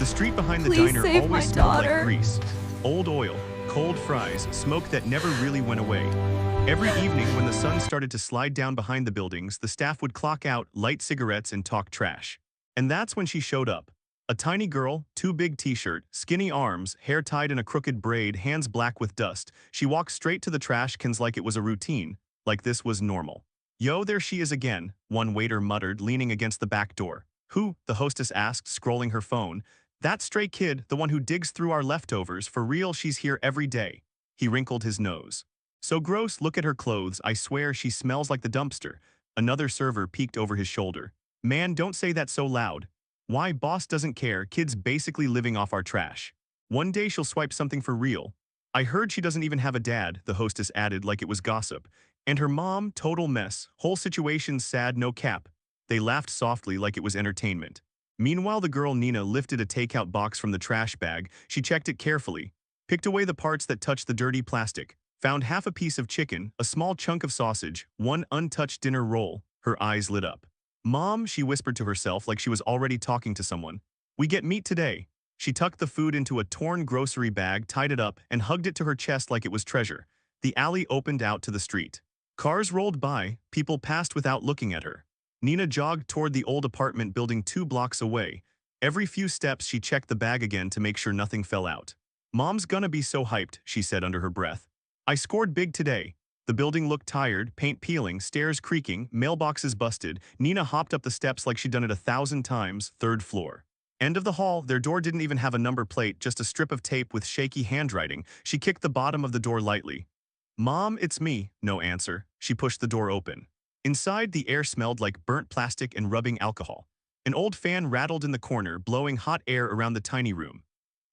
The street behind the Please diner save my always smelled like daughter. grease, old oil, cold fries, smoke that never really went away. Every evening when the sun started to slide down behind the buildings, the staff would clock out, light cigarettes, and talk trash. And that's when she showed up. A tiny girl, too big t-shirt, skinny arms, hair tied in a crooked braid, hands black with dust. She walked straight to the trash cans like it was a routine, like this was normal. "Yo, there she is again," one waiter muttered, leaning against the back door. "Who?" the hostess asked, scrolling her phone. "That stray kid, the one who digs through our leftovers, for real, she's here every day." He wrinkled his nose. "So gross, look at her clothes, I swear she smells like the dumpster." Another server peeked over his shoulder. "Man, don't say that so loud." "Why, boss doesn't care, kid's basically living off our trash. One day she'll swipe something for real." "I heard she doesn't even have a dad," the hostess added like it was gossip. "And her mom, total mess, whole situation's sad, no cap." They laughed softly like it was entertainment. Meanwhile, the girl Nina lifted a takeout box from the trash bag. She checked it carefully, picked away the parts that touched the dirty plastic, found half a piece of chicken, a small chunk of sausage, one untouched dinner roll. Her eyes lit up. "Mom," she whispered to herself like she was already talking to someone. "We get meat today." She tucked the food into a torn grocery bag, tied it up, and hugged it to her chest like it was treasure. The alley opened out to the street. Cars rolled by, people passed without looking at her. Nina jogged toward the old apartment building 2 blocks away. Every few steps she checked the bag again to make sure nothing fell out. "Mom's gonna be so hyped," she said under her breath. "I scored big today." The building looked tired, paint peeling, stairs creaking, mailboxes busted. Nina hopped up the steps like she'd done it 1,000 times, 3rd floor. End of the hall, their door didn't even have a number plate, just a strip of tape with shaky handwriting. She kicked the bottom of the door lightly. "Mom, it's me." No answer. She pushed the door open. Inside, the air smelled like burnt plastic and rubbing alcohol. An old fan rattled in the corner, blowing hot air around the tiny room.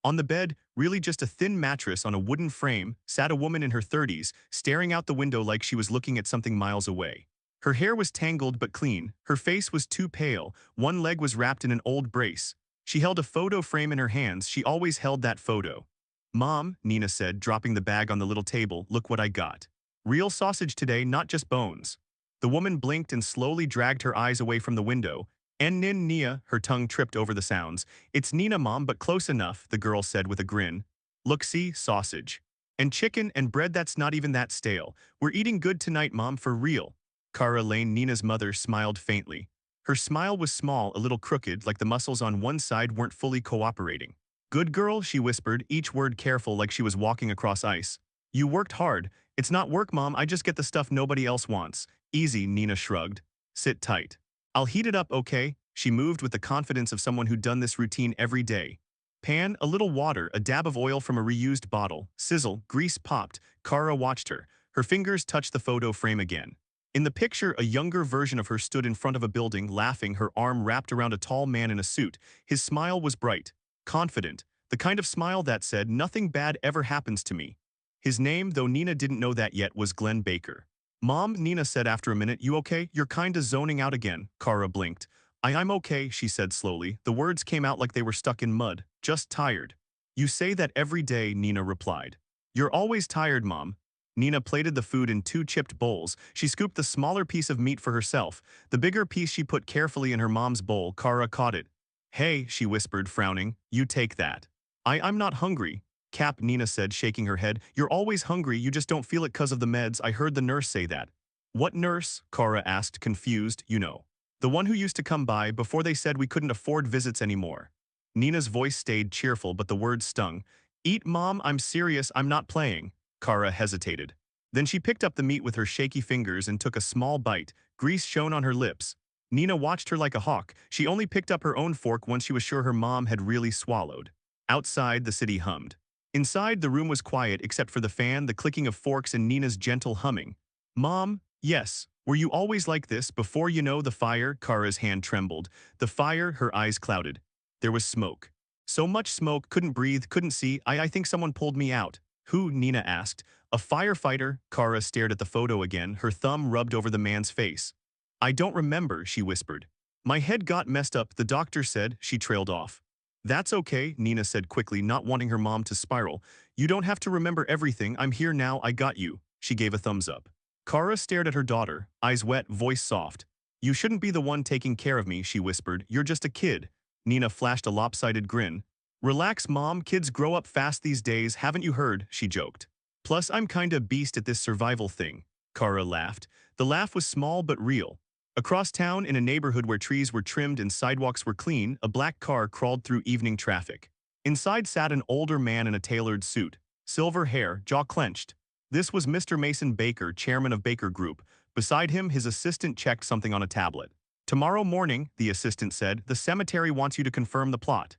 On the bed, really just a thin mattress on a wooden frame, sat a woman in her 30s, staring out the window like she was looking at something miles away. Her hair was tangled but clean. Her face was too pale. One leg was wrapped in an old brace. She held a photo frame in her hands. She always held that photo. "Mom," Nina said, dropping the bag on the little table, "look what I got. Real sausage today, not just bones." The woman blinked and slowly dragged her eyes away from the window. "And Nia," her tongue tripped over the sounds. "It's Nina, Mom, but close enough," the girl said with a grin. "Look, see, sausage. And chicken and bread, that's not even that stale. We're eating good tonight, Mom, for real." Cara Lane, Nina's mother, smiled faintly. Her smile was small, a little crooked, like the muscles on one side weren't fully cooperating. "Good girl," she whispered, each word careful like she was walking across ice. "You worked hard." "It's not work, Mom, I just get the stuff nobody else wants." "Easy," Nina shrugged. "Sit tight. I'll heat it up, okay?" She moved with the confidence of someone who'd done this routine every day. Pan, a little water, a dab of oil from a reused bottle. Sizzle, grease popped. Cara watched her. Her fingers touched the photo frame again. In the picture, a younger version of her stood in front of a building, laughing, her arm wrapped around a tall man in a suit. His smile was bright, confident, the kind of smile that said, "Nothing bad ever happens to me." His name, though Nina didn't know that yet, was Glenn Baker. "Mom," Nina said after a minute, "you okay? You're kinda zoning out again." Cara blinked. I'm okay," she said slowly. The words came out like they were stuck in mud. "Just tired." "You say that every day," Nina replied. "You're always tired, Mom." Nina plated the food in 2 chipped bowls. She scooped the smaller piece of meat for herself. The bigger piece she put carefully in her mom's bowl. Cara caught it. "Hey," she whispered, frowning. "You take that." I'm not hungry." "Cap," Nina said, shaking her head. "You're always hungry, you just don't feel it 'cause of the meds. I heard the nurse say that." "What nurse?" Cara asked, confused. "You know. The one who used to come by before they said we couldn't afford visits anymore." Nina's voice stayed cheerful, but the words stung. "Eat, Mom, I'm serious, I'm not playing." Cara hesitated. Then she picked up the meat with her shaky fingers and took a small bite. Grease shone on her lips. Nina watched her like a hawk. She only picked up her own fork once she was sure her mom had really swallowed. Outside, the city hummed. Inside, the room was quiet except for the fan, the clicking of forks, and Nina's gentle humming. "Mom, yes. Were you always like this, before you know the fire?" Kara's hand trembled. The fire, her eyes clouded. There was smoke. So much smoke, couldn't breathe, couldn't see. I think someone pulled me out." "Who?" Nina asked. "A firefighter." Kara stared at the photo again, her thumb rubbed over the man's face. "I don't remember," she whispered. "My head got messed up, the doctor said." She trailed off. "That's okay," Nina said quickly, not wanting her mom to spiral. "You don't have to remember everything. I'm here now, I got you." She gave a thumbs up. Kara stared at her daughter, eyes wet, voice soft. "You shouldn't be the one taking care of me," she whispered. "You're just a kid." Nina flashed a lopsided grin. Relax, Mom, kids grow up fast these days, haven't you heard? She joked. Plus, I'm kinda beast at this survival thing. Kara laughed. The laugh was small but real. Across town, in a neighborhood where trees were trimmed and sidewalks were clean, a black car crawled through evening traffic. Inside sat an older man in a tailored suit, silver hair, jaw clenched. This was Mr. Mason Baker, chairman of Baker Group. Beside him, his assistant checked something on a tablet. Tomorrow morning, the assistant said, the cemetery wants you to confirm the plot.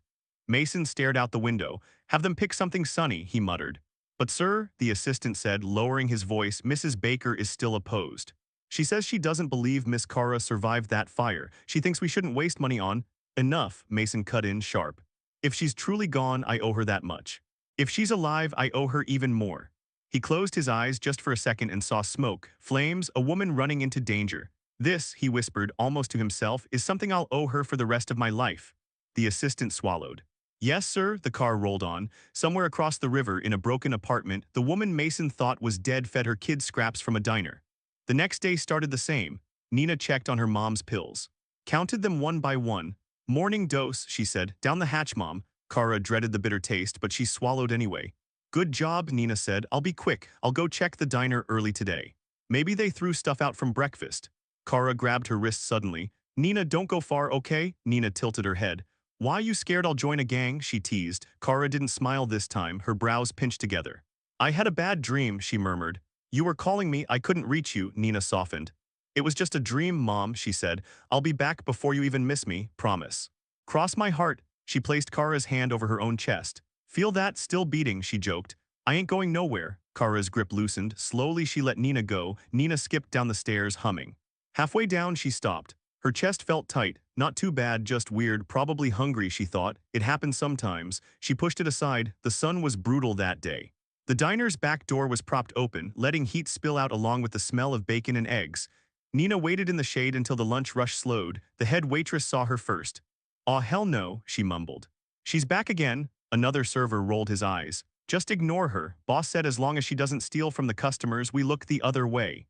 Mason stared out the window. Have them pick something sunny, he muttered. But sir, the assistant said, lowering his voice, Mrs. Baker is still opposed. She says she doesn't believe Miss Cara survived that fire. She thinks we shouldn't waste money on— Enough, Mason cut in sharp. If she's truly gone, I owe her that much. If she's alive, I owe her even more. He closed his eyes just for a second and saw smoke, flames, a woman running into danger. This, he whispered, almost to himself, is something I'll owe her for the rest of my life. The assistant swallowed. Yes, sir, the car rolled on. Somewhere across the river, in a broken apartment, the woman Mason thought was dead fed her kids scraps from a diner. The next day started the same. Nina checked on her mom's pills. Counted them one by one. Morning dose, she said. Down the hatch, Mom. Kara dreaded the bitter taste, but she swallowed anyway. Good job, Nina said. I'll be quick. I'll go check the diner early today. Maybe they threw stuff out from breakfast. Kara grabbed her wrist suddenly. Nina, don't go far, okay? Nina tilted her head. Why you scared I'll join a gang? She teased. Kara didn't smile this time, her brows pinched together. I had a bad dream, she murmured. You were calling me, I couldn't reach you, Nina softened. It was just a dream, Mom, she said. I'll be back before you even miss me, promise. Cross my heart. She placed Kara's hand over her own chest. Feel that? Still beating, she joked. I ain't going nowhere. Kara's grip loosened. Slowly she let Nina go. Nina skipped down the stairs, humming. Halfway down, she stopped. Her chest felt tight. Not too bad, just weird, probably hungry, she thought. It happened sometimes. She pushed it aside. The sun was brutal that day. The diner's back door was propped open, letting heat spill out along with the smell of bacon and eggs. Nina waited in the shade until the lunch rush slowed. The head waitress saw her first. Aw, hell no, she mumbled. She's back again. Another server rolled his eyes. Just ignore her. Boss said as long as she doesn't steal from the customers, we look the other way.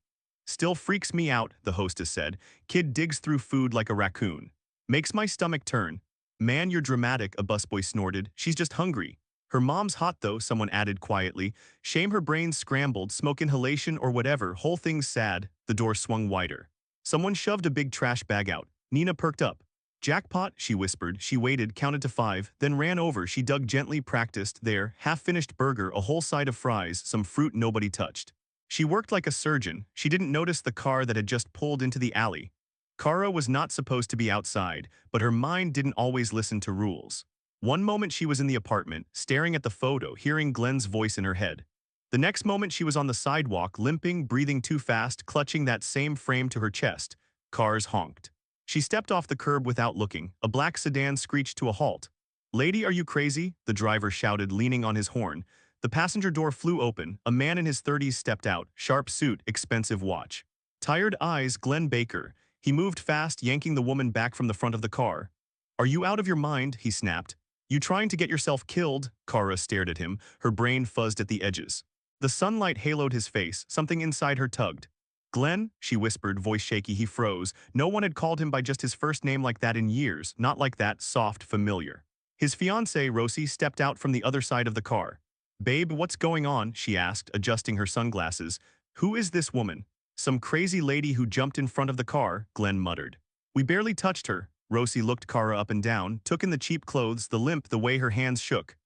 Still freaks me out, the hostess said. Kid digs through food like a raccoon. Makes my stomach turn. Man, you're dramatic, a busboy snorted. She's just hungry. Her mom's hot though, someone added quietly. Shame her brain scrambled, smoke inhalation or whatever, whole thing's sad. The door swung wider. Someone shoved a big trash bag out. Nina perked up. Jackpot, she whispered. She waited, counted to 5, then ran over. She dug gently, practiced. There, half-finished burger, a whole side of fries, some fruit nobody touched. She worked like a surgeon. She didn't notice the car that had just pulled into the alley. Kara was not supposed to be outside, but her mind didn't always listen to rules. One moment she was in the apartment, staring at the photo, hearing Glenn's voice in her head. The next moment she was on the sidewalk, limping, breathing too fast, clutching that same frame to her chest. Cars honked. She stepped off the curb without looking. A black sedan screeched to a halt. Lady, are you crazy? The driver shouted, leaning on his horn. The passenger door flew open. A man in his 30s stepped out, sharp suit, expensive watch. Tired eyes, Glenn Baker. He moved fast, yanking the woman back from the front of the car. Are you out of your mind? He snapped. You trying to get yourself killed? Kara stared at him, her brain fuzzed at the edges. The sunlight haloed his face, something inside her tugged. Glenn, she whispered, voice shaky. He froze. No one had called him by just his first name like that in years, not like that, soft, familiar. His fiancée, Rosie, stepped out from the other side of the car. Babe, what's going on? She asked, adjusting her sunglasses. Who is this woman? Some crazy lady who jumped in front of the car, Glenn muttered. We barely touched her. Rosie looked Kara up and down, took in the cheap clothes, the limp, the way her hands shook.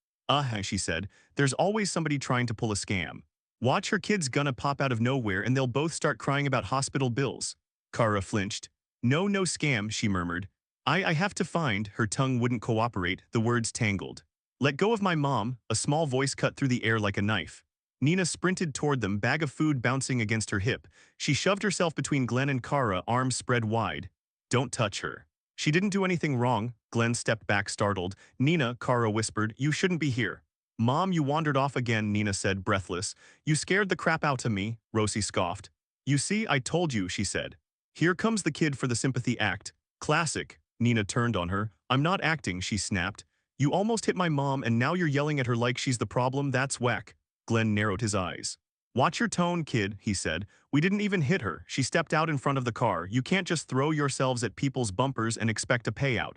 She said. There's always somebody trying to pull a scam. Watch, her kid's gonna pop out of nowhere and they'll both start crying about hospital bills. Kara flinched. No, no scam, she murmured. I have to find, her tongue wouldn't cooperate, the words tangled. Let go of my mom, a small voice cut through the air like a knife. Nina sprinted toward them, bag of food bouncing against her hip. She shoved herself between Glenn and Kara, arms spread wide. Don't touch her. She didn't do anything wrong. Glenn stepped back, startled. Nina, Kara whispered, you shouldn't be here. Mom, you wandered off again, Nina said, breathless. You scared the crap out of me, Rosie scoffed. You see, I told you, she said. Here comes the kid for the sympathy act. Classic. Nina turned on her. I'm not acting, she snapped. You almost hit my mom and now you're yelling at her like she's the problem, that's whack. Glenn narrowed his eyes. Watch your tone, kid, he said. We didn't even hit her. She stepped out in front of the car. You can't just throw yourselves at people's bumpers and expect a payout.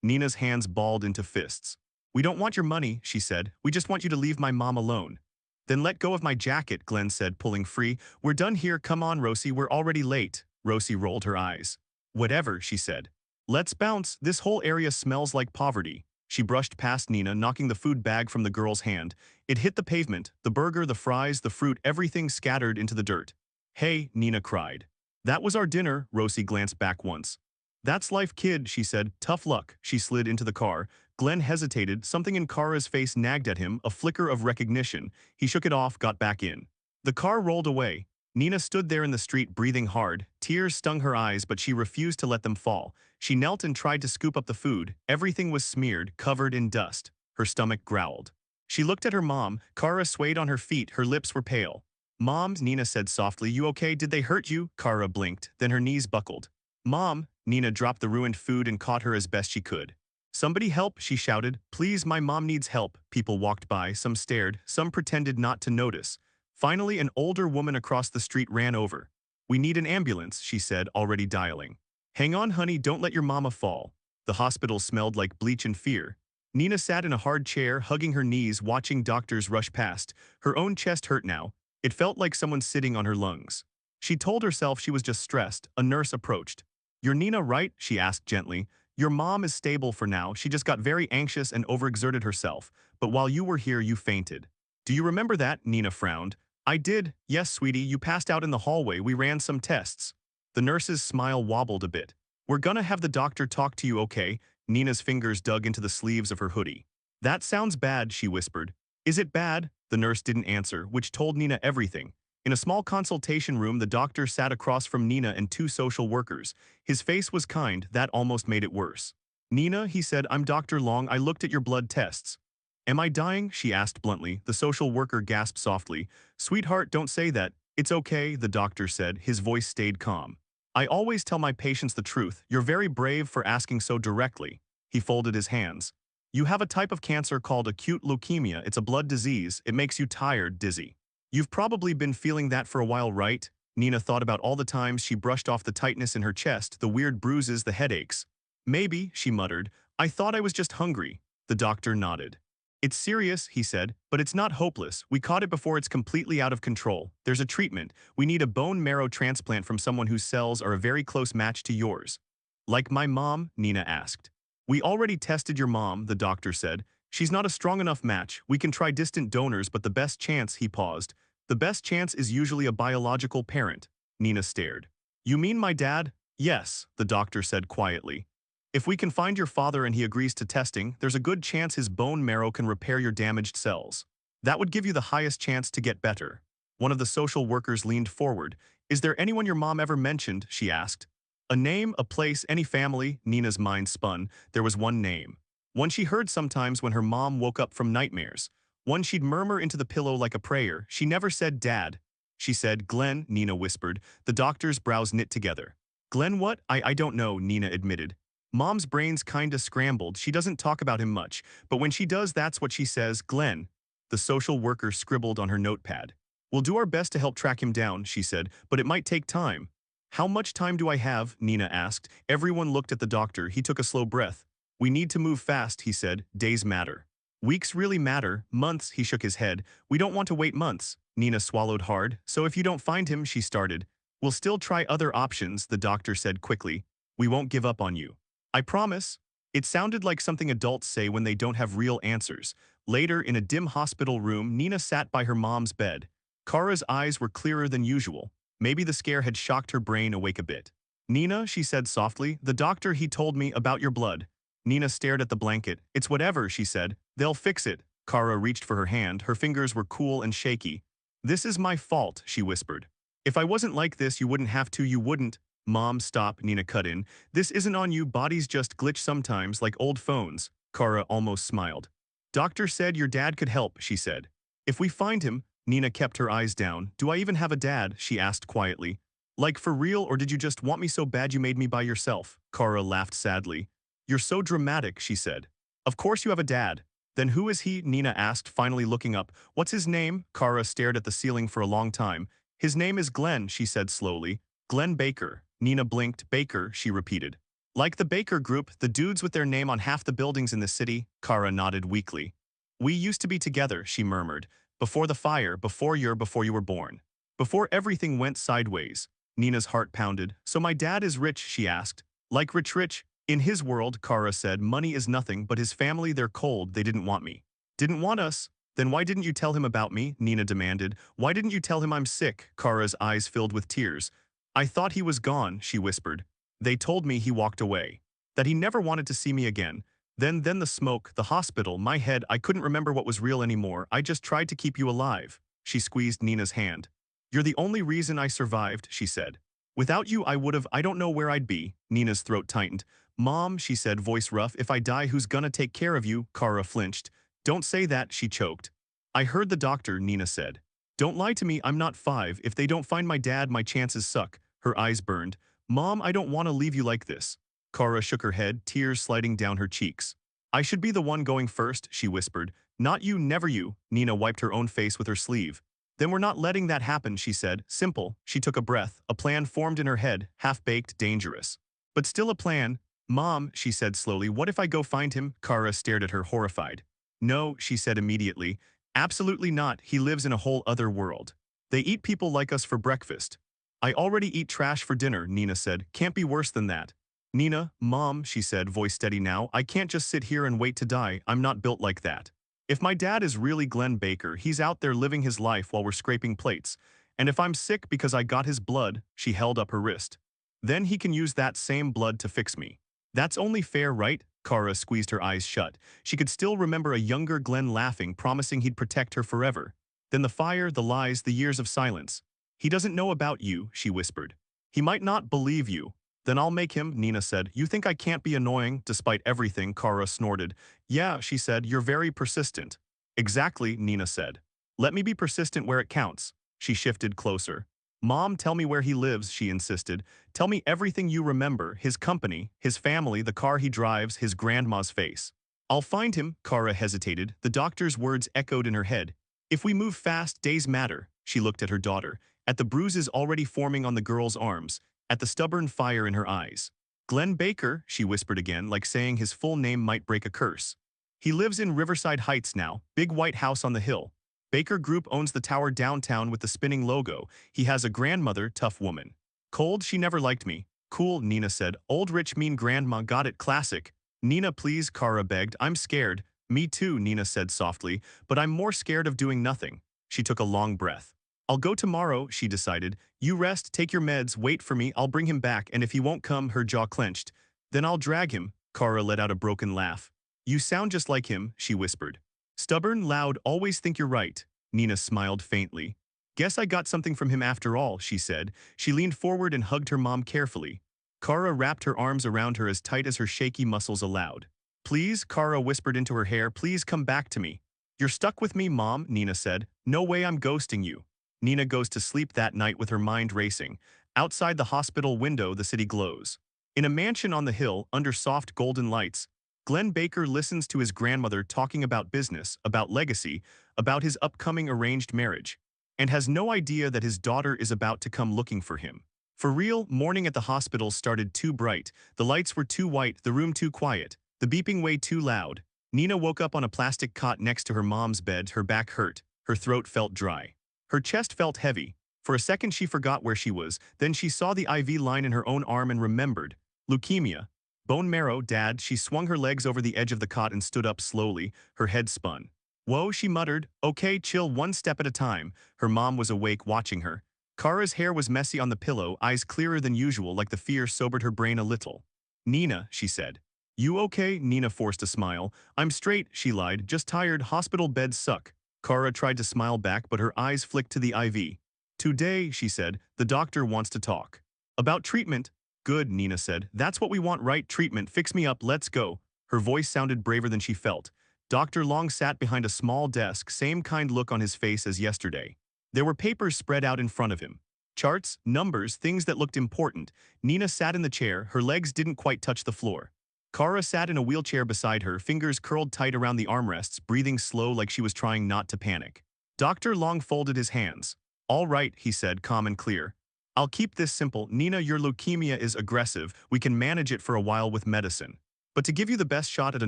Nina's hands balled into fists. We don't want your money, she said. We just want you to leave my mom alone. Then let go of my jacket, Glenn said, pulling free. We're done here, come on, Rosie, we're already late. Rosie rolled her eyes. Whatever, she said. Let's bounce, this whole area smells like poverty. She brushed past Nina, knocking the food bag from the girl's hand. It hit the pavement, the burger, the fries, the fruit, everything scattered into the dirt. Hey, Nina cried. That was our dinner, Rosie glanced back once. That's life, kid, she said. Tough luck. She slid into the car. Glenn hesitated, something in Kara's face nagged at him, a flicker of recognition. He shook it off, got back in. The car rolled away. Nina stood there in the street breathing hard. Tears stung her eyes, but she refused to let them fall. She knelt and tried to scoop up the food. Everything was smeared, covered in dust. Her stomach growled. She looked at her mom. Kara swayed on her feet, her lips were pale. Mom, Nina said softly, you okay? Did they hurt you? Kara blinked, then her knees buckled. Mom, Nina dropped the ruined food and caught her as best she could. Somebody help, she shouted. Please, my mom needs help. People walked by, some stared, some pretended not to notice. Finally, an older woman across the street ran over. We need an ambulance, she said, already dialing. Hang on, honey, don't let your mama fall. The hospital smelled like bleach and fear. Nina sat in a hard chair, hugging her knees, watching doctors rush past. Her own chest hurt now. It felt like someone sitting on her lungs. She told herself she was just stressed. A nurse approached. You're Nina, right? She asked gently. Your mom is stable for now. She just got very anxious and overexerted herself. But while you were here, you fainted. Do you remember that? Nina frowned. I did. Yes, sweetie, you passed out in the hallway. We ran some tests. The nurse's smile wobbled a bit. We're gonna have the doctor talk to you, okay? Nina's fingers dug into the sleeves of her hoodie. That sounds bad, she whispered. Is it bad? The nurse didn't answer, which told Nina everything. In a small consultation room, the doctor sat across from Nina and two social workers. His face was kind, that almost made it worse. Nina, he said, I'm Dr. Long, I looked at your blood tests. Am I dying? She asked bluntly. The social worker gasped softly. Sweetheart, don't say that. It's okay, the doctor said. His voice stayed calm. I always tell my patients the truth. You're very brave for asking so directly. He folded his hands. You have a type of cancer called acute leukemia. It's a blood disease. It makes you tired, dizzy. You've probably been feeling that for a while, right? Nina thought about all the times she brushed off the tightness in her chest, the weird bruises, the headaches. Maybe, she muttered. I thought I was just hungry. The doctor nodded. It's serious, he said, but it's not hopeless. We caught it before it's completely out of control. There's a treatment. We need a bone marrow transplant from someone whose cells are a very close match to yours. Like my mom? Nina asked. We already tested your mom, the doctor said. She's not a strong enough match. We can try distant donors, but the best chance, he paused. The best chance is usually a biological parent. Nina stared. You mean my dad? Yes, the doctor said quietly. If we can find your father and he agrees to testing, there's a good chance his bone marrow can repair your damaged cells. That would give you the highest chance to get better. One of the social workers leaned forward. Is there anyone your mom ever mentioned? She asked. A name, a place, any family? Nina's mind spun. There was one name. One she heard sometimes when her mom woke up from nightmares. One she'd murmur into the pillow like a prayer. She never said Dad. She said Glenn, Nina whispered. The doctor's brows knit together. Glenn what? I don't know, Nina admitted. Mom's brain's kinda scrambled. She doesn't talk about him much, but when she does, that's what she says, Glenn. The social worker scribbled on her notepad. We'll do our best to help track him down, she said, but it might take time. How much time do I have? Nina asked. Everyone looked at the doctor. He took a slow breath. We need to move fast, he said. Days matter. Weeks really matter. Months, he shook his head. We don't want to wait months. Nina swallowed hard. So if you don't find him, she started. We'll still try other options, the doctor said quickly. We won't give up on you. I promise. It sounded like something adults say when they don't have real answers. Later, in a dim hospital room, Nina sat by her mom's bed. Kara's eyes were clearer than usual. Maybe the scare had shocked her brain awake a bit. Nina, she said softly, the doctor he told me about your blood. Nina stared at the blanket. It's whatever, she said. They'll fix it. Kara reached for her hand. Her fingers were cool and shaky. This is my fault, she whispered. If I wasn't like this, you wouldn't have to, you wouldn't. Mom, stop, Nina cut in. This isn't on you, bodies just glitch sometimes, like old phones. Kara almost smiled. Doctor said your dad could help, she said. If we find him, Nina kept her eyes down. Do I even have a dad? She asked quietly. Like for real, or did you just want me so bad you made me by yourself? Kara laughed sadly. You're so dramatic, she said. Of course you have a dad. Then who is he? Nina asked, finally looking up. What's his name? Kara stared at the ceiling for a long time. His name is Glenn, she said slowly. Glenn Baker. Nina blinked. Baker, she repeated. Like the Baker Group, the dudes with their name on half the buildings in the city, Kara nodded weakly. We used to be together, she murmured. Before the fire, before you were born. Before everything went sideways. Nina's heart pounded. So my dad is rich, she asked. Like rich? In his world, Kara said, money is nothing, but his family, they're cold, they didn't want me. Didn't want us? Then why didn't you tell him about me? Nina demanded. Why didn't you tell him I'm sick? Kara's eyes filled with tears. I thought he was gone, she whispered. They told me he walked away. That he never wanted to see me again. Then the smoke, the hospital, my head, I couldn't remember what was real anymore. I just tried to keep you alive. She squeezed Nina's hand. You're the only reason I survived, she said. Without you, I don't know where I'd be. Nina's throat tightened. Mom, she said, voice rough, if I die, who's gonna take care of you? Kara flinched. Don't say that, she choked. I heard the doctor, Nina said. Don't lie to me, I'm not 5. If they don't find my dad, my chances suck. Her eyes burned. Mom, I don't want to leave you like this. Kara shook her head, tears sliding down her cheeks. I should be the one going first, she whispered. Not you, never you. Nina wiped her own face with her sleeve. Then we're not letting that happen, she said. Simple. She took a breath. A plan formed in her head, half-baked, dangerous. But still a plan. Mom, she said slowly, what if I go find him? Kara stared at her, horrified. No, she said immediately. Absolutely not. He lives in a whole other world. They eat people like us for breakfast. I already eat trash for dinner, Nina said. Can't be worse than that. Nina, Mom, she said, voice steady now, I can't just sit here and wait to die. I'm not built like that. If my dad is really Glenn Baker, he's out there living his life while we're scraping plates. And if I'm sick because I got his blood, she held up her wrist. Then he can use that same blood to fix me. That's only fair, right? Kara squeezed her eyes shut. She could still remember a younger Glenn laughing, promising he'd protect her forever. Then the fire, the lies, the years of silence. He doesn't know about you, she whispered. He might not believe you. Then I'll make him, Nina said. You think I can't be annoying, despite everything, Kara snorted. Yeah, she said, you're very persistent. Exactly, Nina said. Let me be persistent where it counts. She shifted closer. Mom, tell me where he lives, she insisted. Tell me everything you remember, his company, his family, the car he drives, his grandma's face. I'll find him, Kara hesitated. The doctor's words echoed in her head. If we move fast, days matter. She looked at her daughter, at the bruises already forming on the girl's arms, at the stubborn fire in her eyes. Glenn Baker, she whispered again, like saying his full name might break a curse. He lives in Riverside Heights now, big white house on the hill. Baker Group owns the tower downtown with the spinning logo. He has a grandmother, tough woman. Cold, she never liked me. Cool, Nina said. Old rich mean grandma, got it, classic. Nina, please, Kara begged. I'm scared. Me too, Nina said softly, but I'm more scared of doing nothing. She took a long breath. I'll go tomorrow, she decided. You rest, take your meds, wait for me, I'll bring him back, and if he won't come, her jaw clenched. Then I'll drag him. Kara let out a broken laugh. You sound just like him, she whispered. Stubborn, loud, always think you're right. Nina smiled faintly. Guess I got something from him after all, she said. She leaned forward and hugged her mom carefully. Kara wrapped her arms around her as tight as her shaky muscles allowed. Please, Kara whispered into her hair, please come back to me. You're stuck with me, Mom, Nina said. No way I'm ghosting you. Nina goes to sleep that night with her mind racing. Outside the hospital window, the city glows. In a mansion on the hill, under soft golden lights, Glenn Baker listens to his grandmother talking about business, about legacy, about his upcoming arranged marriage, and has no idea that his daughter is about to come looking for him. For real, morning at the hospital started too bright, the lights were too white, the room too quiet, the beeping way too loud. Nina woke up on a plastic cot next to her mom's bed, her back hurt, her throat felt dry. Her chest felt heavy. For a second she forgot where she was, then she saw the IV line in her own arm and remembered. Leukemia. Bone marrow, Dad. She swung her legs over the edge of the cot and stood up slowly, her head spun. Whoa, she muttered. Okay, chill, one step at a time. Her mom was awake, watching her. Kara's hair was messy on the pillow, eyes clearer than usual, like the fear sobered her brain a little. Nina, she said. You okay? Nina forced a smile. I'm straight, she lied, just tired, hospital beds suck. Kara tried to smile back, but her eyes flicked to the IV. Today, she said, the doctor wants to talk. About treatment. Good, Nina said. That's what we want, right? Treatment, fix me up, let's go. Her voice sounded braver than she felt. Dr. Long sat behind a small desk, same kind look on his face as yesterday. There were papers spread out in front of him. Charts, numbers, things that looked important. Nina sat in the chair, her legs didn't quite touch the floor. Kara sat in a wheelchair beside her, fingers curled tight around the armrests, breathing slow like she was trying not to panic. Dr. Long folded his hands. All right, he said, calm and clear. I'll keep this simple. Nina, your leukemia is aggressive. We can manage it for a while with medicine. But to give you the best shot at a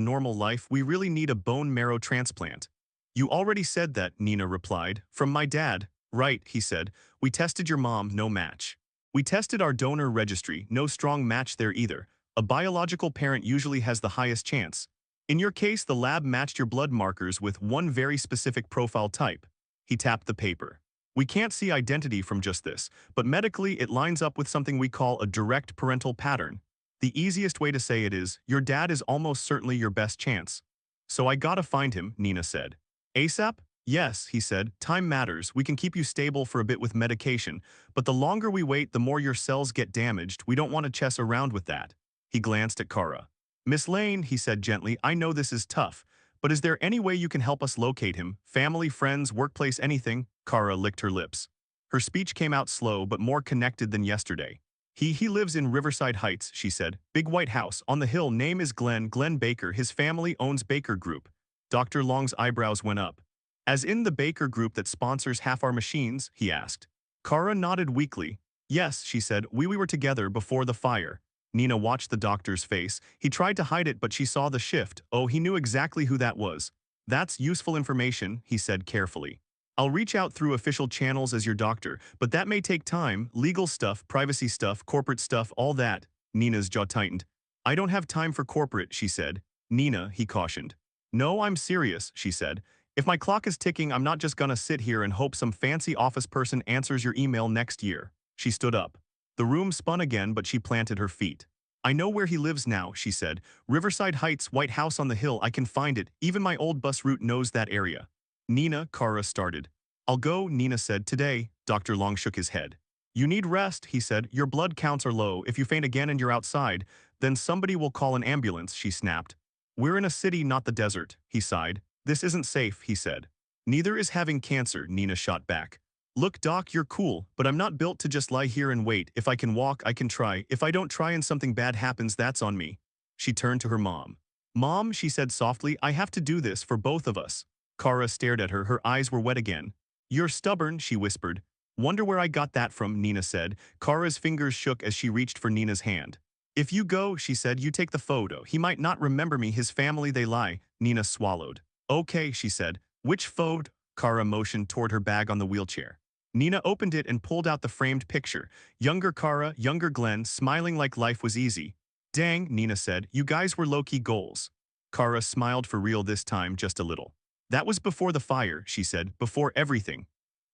normal life, we really need a bone marrow transplant. You already said that, Nina replied. From my dad. Right, he said. We tested your mom, no match. We tested our donor registry, no strong match there either. A biological parent usually has the highest chance. In your case, the lab matched your blood markers with one very specific profile type. He tapped the paper. We can't see identity from just this, but medically it lines up with something we call a direct parental pattern. The easiest way to say it is, your dad is almost certainly your best chance. So I gotta find him, Nina said. ASAP? Yes, he said. Time matters. We can keep you stable for a bit with medication, but the longer we wait, the more your cells get damaged. We don't want to chess around with that. He glanced at Kara. Miss Lane, he said gently, I know this is tough, but is there any way you can help us locate him? Family, friends, workplace, anything? Kara licked her lips. Her speech came out slow but more connected than yesterday. He lives in Riverside Heights, she said. Big white house, on the hill, name is Glenn Baker. His family owns Baker Group. Dr. Long's eyebrows went up. As in the Baker Group that sponsors half our machines, he asked. Kara nodded weakly. Yes, she said, we were together before the fire. Nina watched the doctor's face. He tried to hide it, but she saw the shift. Oh, he knew exactly who that was. That's useful information, he said carefully. I'll reach out through official channels as your doctor, but that may take time. Legal stuff, privacy stuff, corporate stuff, all that. Nina's jaw tightened. I don't have time for corporate, she said. Nina, he cautioned. No, I'm serious, she said. If my clock is ticking, I'm not just gonna sit here and hope some fancy office person answers your email next year. She stood up. The room spun again, but she planted her feet. I know where he lives now, she said. Riverside Heights, White House on the hill, I can find it. Even my old bus route knows that area. Nina, Kara started. I'll go, Nina said. Today. Dr. Long shook his head. You need rest, he said. Your blood counts are low. If you faint again and you're outside, then somebody will call an ambulance, she snapped. We're in a city, not the desert, he sighed. This isn't safe, he said. Neither is having cancer, Nina shot back. Look, Doc, you're cool, but I'm not built to just lie here and wait. If I can walk, I can try. If I don't try and something bad happens, that's on me. She turned to her mom. Mom, she said softly, I have to do this for both of us. Kara stared at her. Her eyes were wet again. You're stubborn, she whispered. Wonder where I got that from, Nina said. Kara's fingers shook as she reached for Nina's hand. If you go, she said, you take the photo. He might not remember me, his family, they lie. Nina swallowed. Okay, she said. Which photo? Kara motioned toward her bag on the wheelchair. Nina opened it and pulled out the framed picture. Younger Kara, younger Glenn, smiling like life was easy. Dang, Nina said, you guys were low-key goals. Kara smiled for real this time, just a little. That was before the fire, she said, before everything.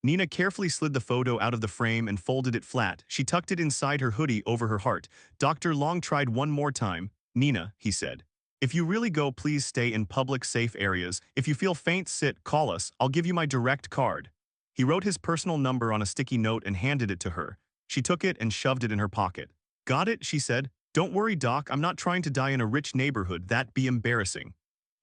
Nina carefully slid the photo out of the frame and folded it flat. She tucked it inside her hoodie over her heart. Dr. Long tried one more time. Nina, he said. If you really go, please stay in public, safe areas. If you feel faint, sit, call us. I'll give you my direct card. He wrote his personal number on a sticky note and handed it to her. She took it and shoved it in her pocket. Got it, she said. Don't worry, Doc, I'm not trying to die in a rich neighborhood. That'd be embarrassing.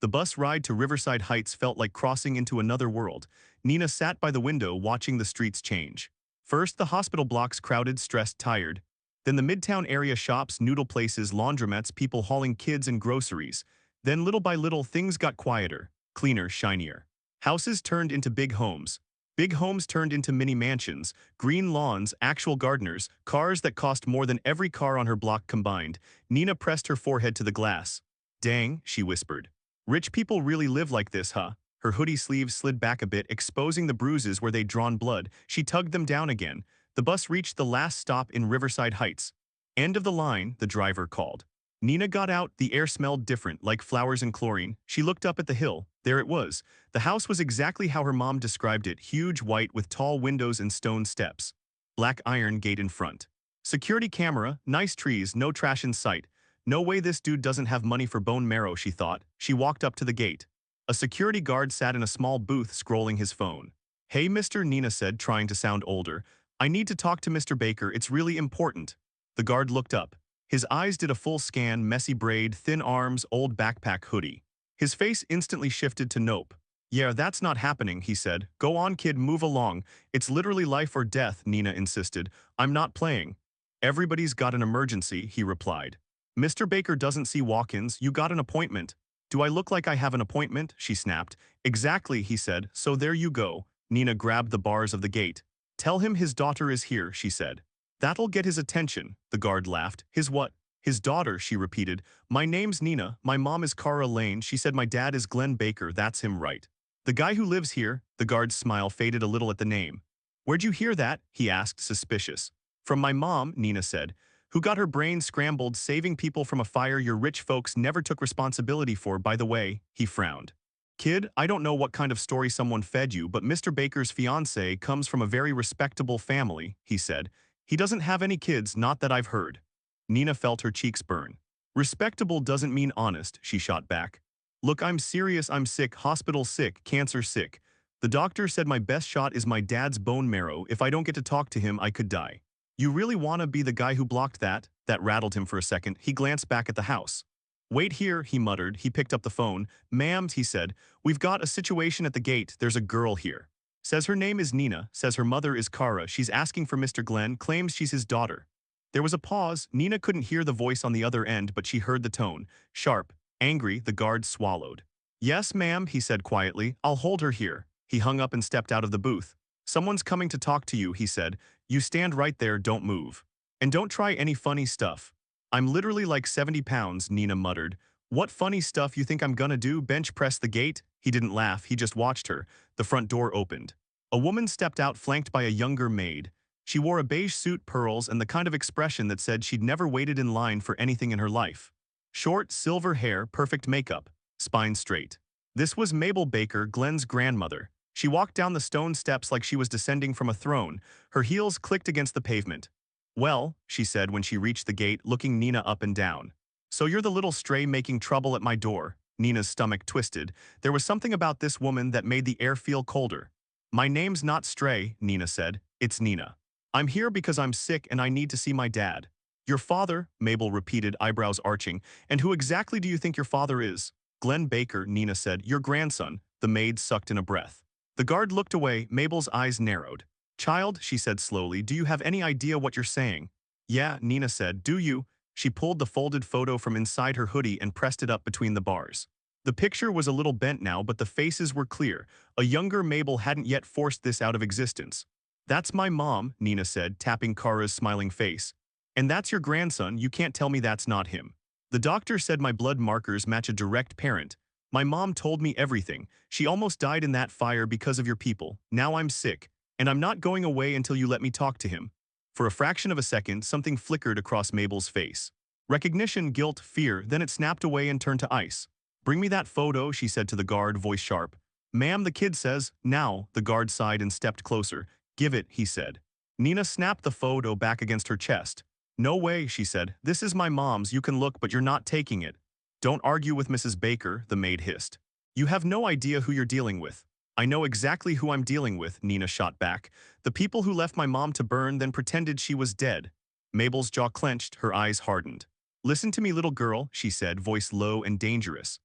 The bus ride to Riverside Heights felt like crossing into another world. Nina sat by the window watching the streets change. First, the hospital blocks crowded, stressed, tired. Then the midtown area shops, noodle places, laundromats, people hauling kids and groceries. Then little by little, things got quieter, cleaner, shinier. Houses turned into big homes. Big homes turned into mini mansions, green lawns, actual gardeners, cars that cost more than every car on her block combined. Nina pressed her forehead to the glass. Dang, she whispered. Rich people really live like this, huh? Her hoodie sleeves slid back a bit, exposing the bruises where they'd drawn blood. She tugged them down again. The bus reached the last stop in Riverside Heights. End of the line, the driver called. Nina got out. The air smelled different, like flowers and chlorine. She looked up at the hill. There it was. The house was exactly how her mom described it, huge, white, with tall windows and stone steps. Black iron gate in front. Security camera, nice trees, no trash in sight. No way this dude doesn't have money for bone marrow, she thought. She walked up to the gate. A security guard sat in a small booth scrolling his phone. Hey, Mr. Nina said, trying to sound older. I need to talk to Mr. Baker, it's really important. The guard looked up. His eyes did a full scan, messy braid, thin arms, old backpack hoodie. His face instantly shifted to nope. Yeah, that's not happening, he said. Go on, kid, move along. It's literally life or death, Nina insisted. I'm not playing. Everybody's got an emergency, he replied. Mr. Baker doesn't see walk-ins, you got an appointment. Do I look like I have an appointment? She snapped. Exactly, he said, so there you go. Nina grabbed the bars of the gate. Tell him his daughter is here, she said. That'll get his attention, the guard laughed. His what? His daughter, she repeated. My name's Nina, my mom is Cara Lane, she said my dad is Glenn Baker, that's him right. The guy who lives here, the guard's smile faded a little at the name. Where'd you hear that? He asked, suspicious. From my mom, Nina said, who got her brain scrambled saving people from a fire your rich folks never took responsibility for, by the way, he frowned. Kid, I don't know what kind of story someone fed you, but Mr. Baker's fiancée comes from a very respectable family, he said. He doesn't have any kids, not that I've heard. Nina felt her cheeks burn. Respectable doesn't mean honest, she shot back. Look, I'm serious, I'm sick, hospital sick, cancer sick. The doctor said my best shot is my dad's bone marrow. If I don't get to talk to him, I could die. You really want to be the guy who blocked that? That rattled him for a second. He glanced back at the house. Wait here, he muttered. He picked up the phone. Ma'am, he said, we've got a situation at the gate. There's a girl here. Says her name is Nina, says her mother is Cara. She's asking for Mr. Glenn, claims she's his daughter. There was a pause. Nina couldn't hear the voice on the other end, but she heard the tone. Sharp, angry, the guard swallowed. Yes, ma'am, he said quietly. I'll hold her here. He hung up and stepped out of the booth. Someone's coming to talk to you, he said. You stand right there, don't move. And don't try any funny stuff. I'm literally like 70 pounds, Nina muttered. What funny stuff you think I'm gonna do? Bench press the gate? He didn't laugh, he just watched her. The front door opened. A woman stepped out flanked by a younger maid. She wore a beige suit, pearls, and the kind of expression that said she'd never waited in line for anything in her life. Short, silver hair, perfect makeup, spine straight. This was Mabel Baker, Glenn's grandmother. She walked down the stone steps like she was descending from a throne. Her heels clicked against the pavement. Well, she said when she reached the gate, looking Nina up and down. So you're the little stray making trouble at my door. Nina's stomach twisted. There was something about this woman that made the air feel colder. My name's not Stray, Nina said. It's Nina. I'm here because I'm sick and I need to see my dad. Your father, Mabel repeated, eyebrows arching. And who exactly do you think your father is? Glenn Baker, Nina said. Your grandson. The maid sucked in a breath. The guard looked away. Mabel's eyes narrowed. Child, she said slowly, do you have any idea what you're saying? Yeah, Nina said. Do you? She pulled the folded photo from inside her hoodie and pressed it up between the bars. The picture was a little bent now, but the faces were clear. A younger Mabel hadn't yet forced this out of existence. That's my mom, Nina said, tapping Cara's smiling face. And that's your grandson, you can't tell me that's not him. The doctor said my blood markers match a direct parent. My mom told me everything. She almost died in that fire because of your people. Now I'm sick, and I'm not going away until you let me talk to him. For a fraction of a second, something flickered across Mabel's face. Recognition, guilt, fear, then it snapped away and turned to ice. Bring me that photo, she said to the guard, voice sharp. Ma'am, the kid says. Now, the guard sighed and stepped closer. Give it, he said. Nina snapped the photo back against her chest. No way, she said. This is my mom's, you can look, but you're not taking it. Don't argue with Mrs. Baker, the maid hissed. You have no idea who you're dealing with. I know exactly who I'm dealing with, Nina shot back. The people who left my mom to burn then pretended she was dead. Mabel's jaw clenched, her eyes hardened. Listen to me, little girl, she said, voice low and dangerous.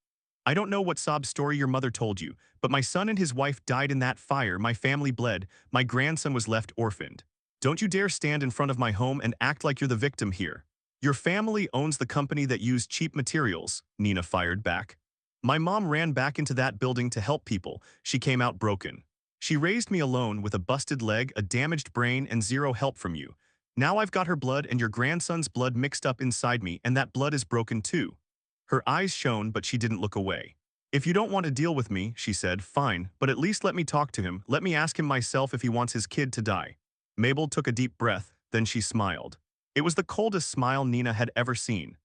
I don't know what sob story your mother told you, but my son and his wife died in that fire, my family bled, my grandson was left orphaned. Don't you dare stand in front of my home and act like you're the victim here. Your family owns the company that used cheap materials, Nina fired back. My mom ran back into that building to help people. She came out broken. She raised me alone with a busted leg, a damaged brain, and zero help from you. Now I've got her blood and your grandson's blood mixed up inside me, and that blood is broken too. Her eyes shone, but she didn't look away. If you don't want to deal with me, she said, fine, but at least let me talk to him. Let me ask him myself if he wants his kid to die. Mabel took a deep breath, then she smiled. It was the coldest smile Nina had ever seen.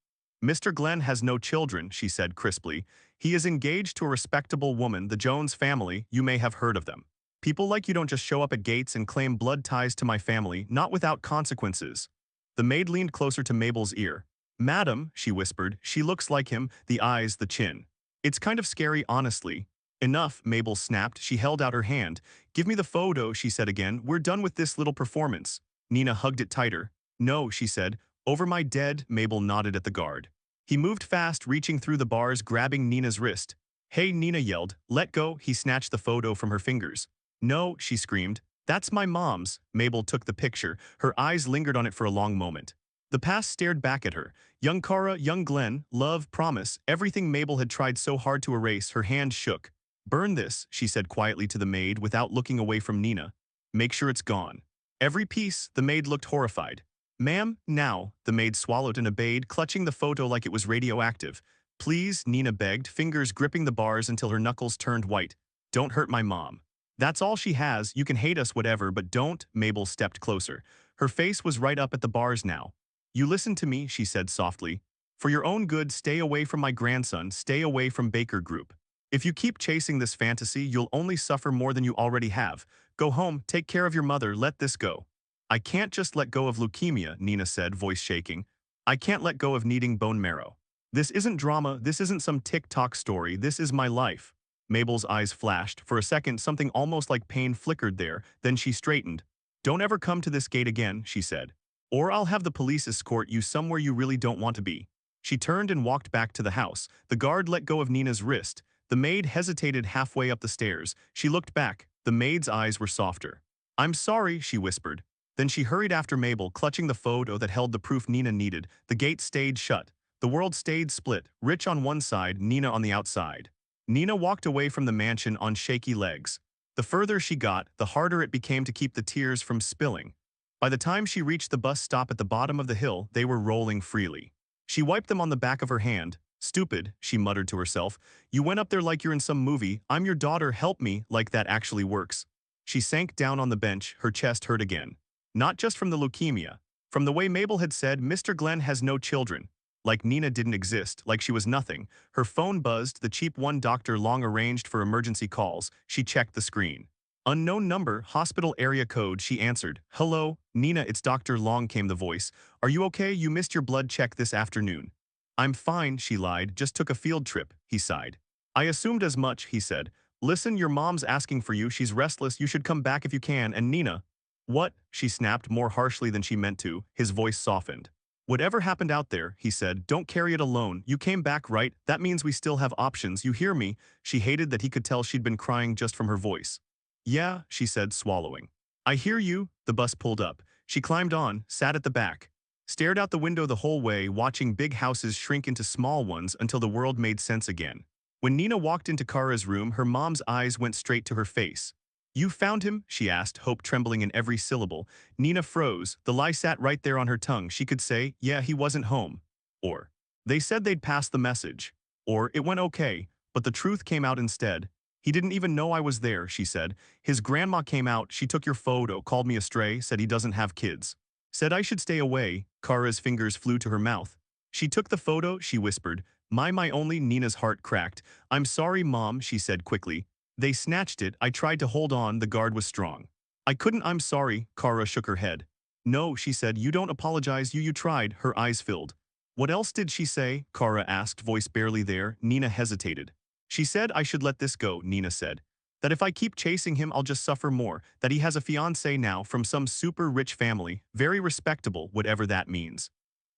Mr. Glenn has no children, she said crisply. He is engaged to a respectable woman, the Jones family. You may have heard of them. People like you don't just show up at gates and claim blood ties to my family, not without consequences. The maid leaned closer to Mabel's ear. Madam, she whispered, she looks like him, the eyes, the chin. It's kind of scary, honestly. Enough, Mabel snapped. She held out her hand. Give me the photo, she said again. We're done with this little performance. Nina hugged it tighter. No, she said. Over my dead, Mabel nodded at the guard. He moved fast, reaching through the bars, grabbing Nina's wrist. Hey, Nina yelled. Let go. He snatched the photo from her fingers. No, she screamed. That's my mom's. Mabel took the picture. Her eyes lingered on it for a long moment. The past stared back at her. Young Cara, young Glenn, love, promise, everything Mabel had tried so hard to erase, her hand shook. Burn this, she said quietly to the maid without looking away from Nina. Make sure it's gone. Every piece, the maid looked horrified. Ma'am, now, the maid swallowed and obeyed, clutching the photo like it was radioactive. Please, Nina begged, fingers gripping the bars until her knuckles turned white. Don't hurt my mom. That's all she has, you can hate us whatever, but don't. Mabel stepped closer. Her face was right up at the bars now. You listen to me, she said softly. For your own good, stay away from my grandson, stay away from Baker Group. If you keep chasing this fantasy, you'll only suffer more than you already have. Go home, take care of your mother, let this go. I can't just let go of leukemia, Nina said, voice shaking. I can't let go of needing bone marrow. This isn't drama, this isn't some TikTok story, this is my life. Mabel's eyes flashed. For a second, something almost like pain flickered there, then she straightened. Don't ever come to this gate again, she said. Or I'll have the police escort you somewhere you really don't want to be. She turned and walked back to the house. The guard let go of Nina's wrist. The maid hesitated halfway up the stairs. She looked back. The maid's eyes were softer. I'm sorry, she whispered. Then she hurried after Mabel, clutching the photo that held the proof Nina needed. The gate stayed shut. The world stayed split, Rich on one side, Nina on the outside. Nina walked away from the mansion on shaky legs. The further she got, the harder it became to keep the tears from spilling. By the time she reached the bus stop at the bottom of the hill, they were rolling freely. She wiped them on the back of her hand. Stupid, she muttered to herself. You went up there like you're in some movie. I'm your daughter, help me, like that actually works. She sank down on the bench, her chest hurt again. Not just from the leukemia. From the way Mabel had said, Mr. Glenn has no children. Like Nina didn't exist, like she was nothing. Her phone buzzed, the cheap one doctor long arranged for emergency calls. She checked the screen. Unknown number, hospital area code, she answered. Hello, Nina, it's Dr. Long, came the voice. Are you okay? You missed your blood check this afternoon. I'm fine, she lied, just took a field trip, he sighed. I assumed as much, he said. Listen, your mom's asking for you, she's restless, you should come back if you can, and Nina. What? She snapped more harshly than she meant to, his voice softened. Whatever happened out there, he said, don't carry it alone. You came back, right? That means we still have options, you hear me? She hated that he could tell she'd been crying just from her voice. Yeah, she said, swallowing. I hear you. The bus pulled up. She climbed on, sat at the back, stared out the window the whole way, watching big houses shrink into small ones until the world made sense again. When Nina walked into Kara's room, her mom's eyes went straight to her face. You found him? She asked, hope trembling in every syllable. Nina froze. The lie sat right there on her tongue. She could say, yeah, he wasn't home. Or, they said they'd pass the message. Or, it went okay, but the truth came out instead. He didn't even know I was there, she said. His grandma came out, she took your photo, called me a stray, said he doesn't have kids. Said I should stay away. Kara's fingers flew to her mouth. She took the photo, she whispered. My only, Nina's heart cracked. I'm sorry, Mom, she said quickly. They snatched it, I tried to hold on, the guard was strong. I couldn't, I'm sorry, Kara shook her head. No, she said, you don't apologize, you tried, her eyes filled. What else did she say? Kara asked, voice barely there. Nina hesitated. She said I should let this go, Nina said. That if I keep chasing him, I'll just suffer more. That he has a fiancée now from some super rich family, very respectable, whatever that means.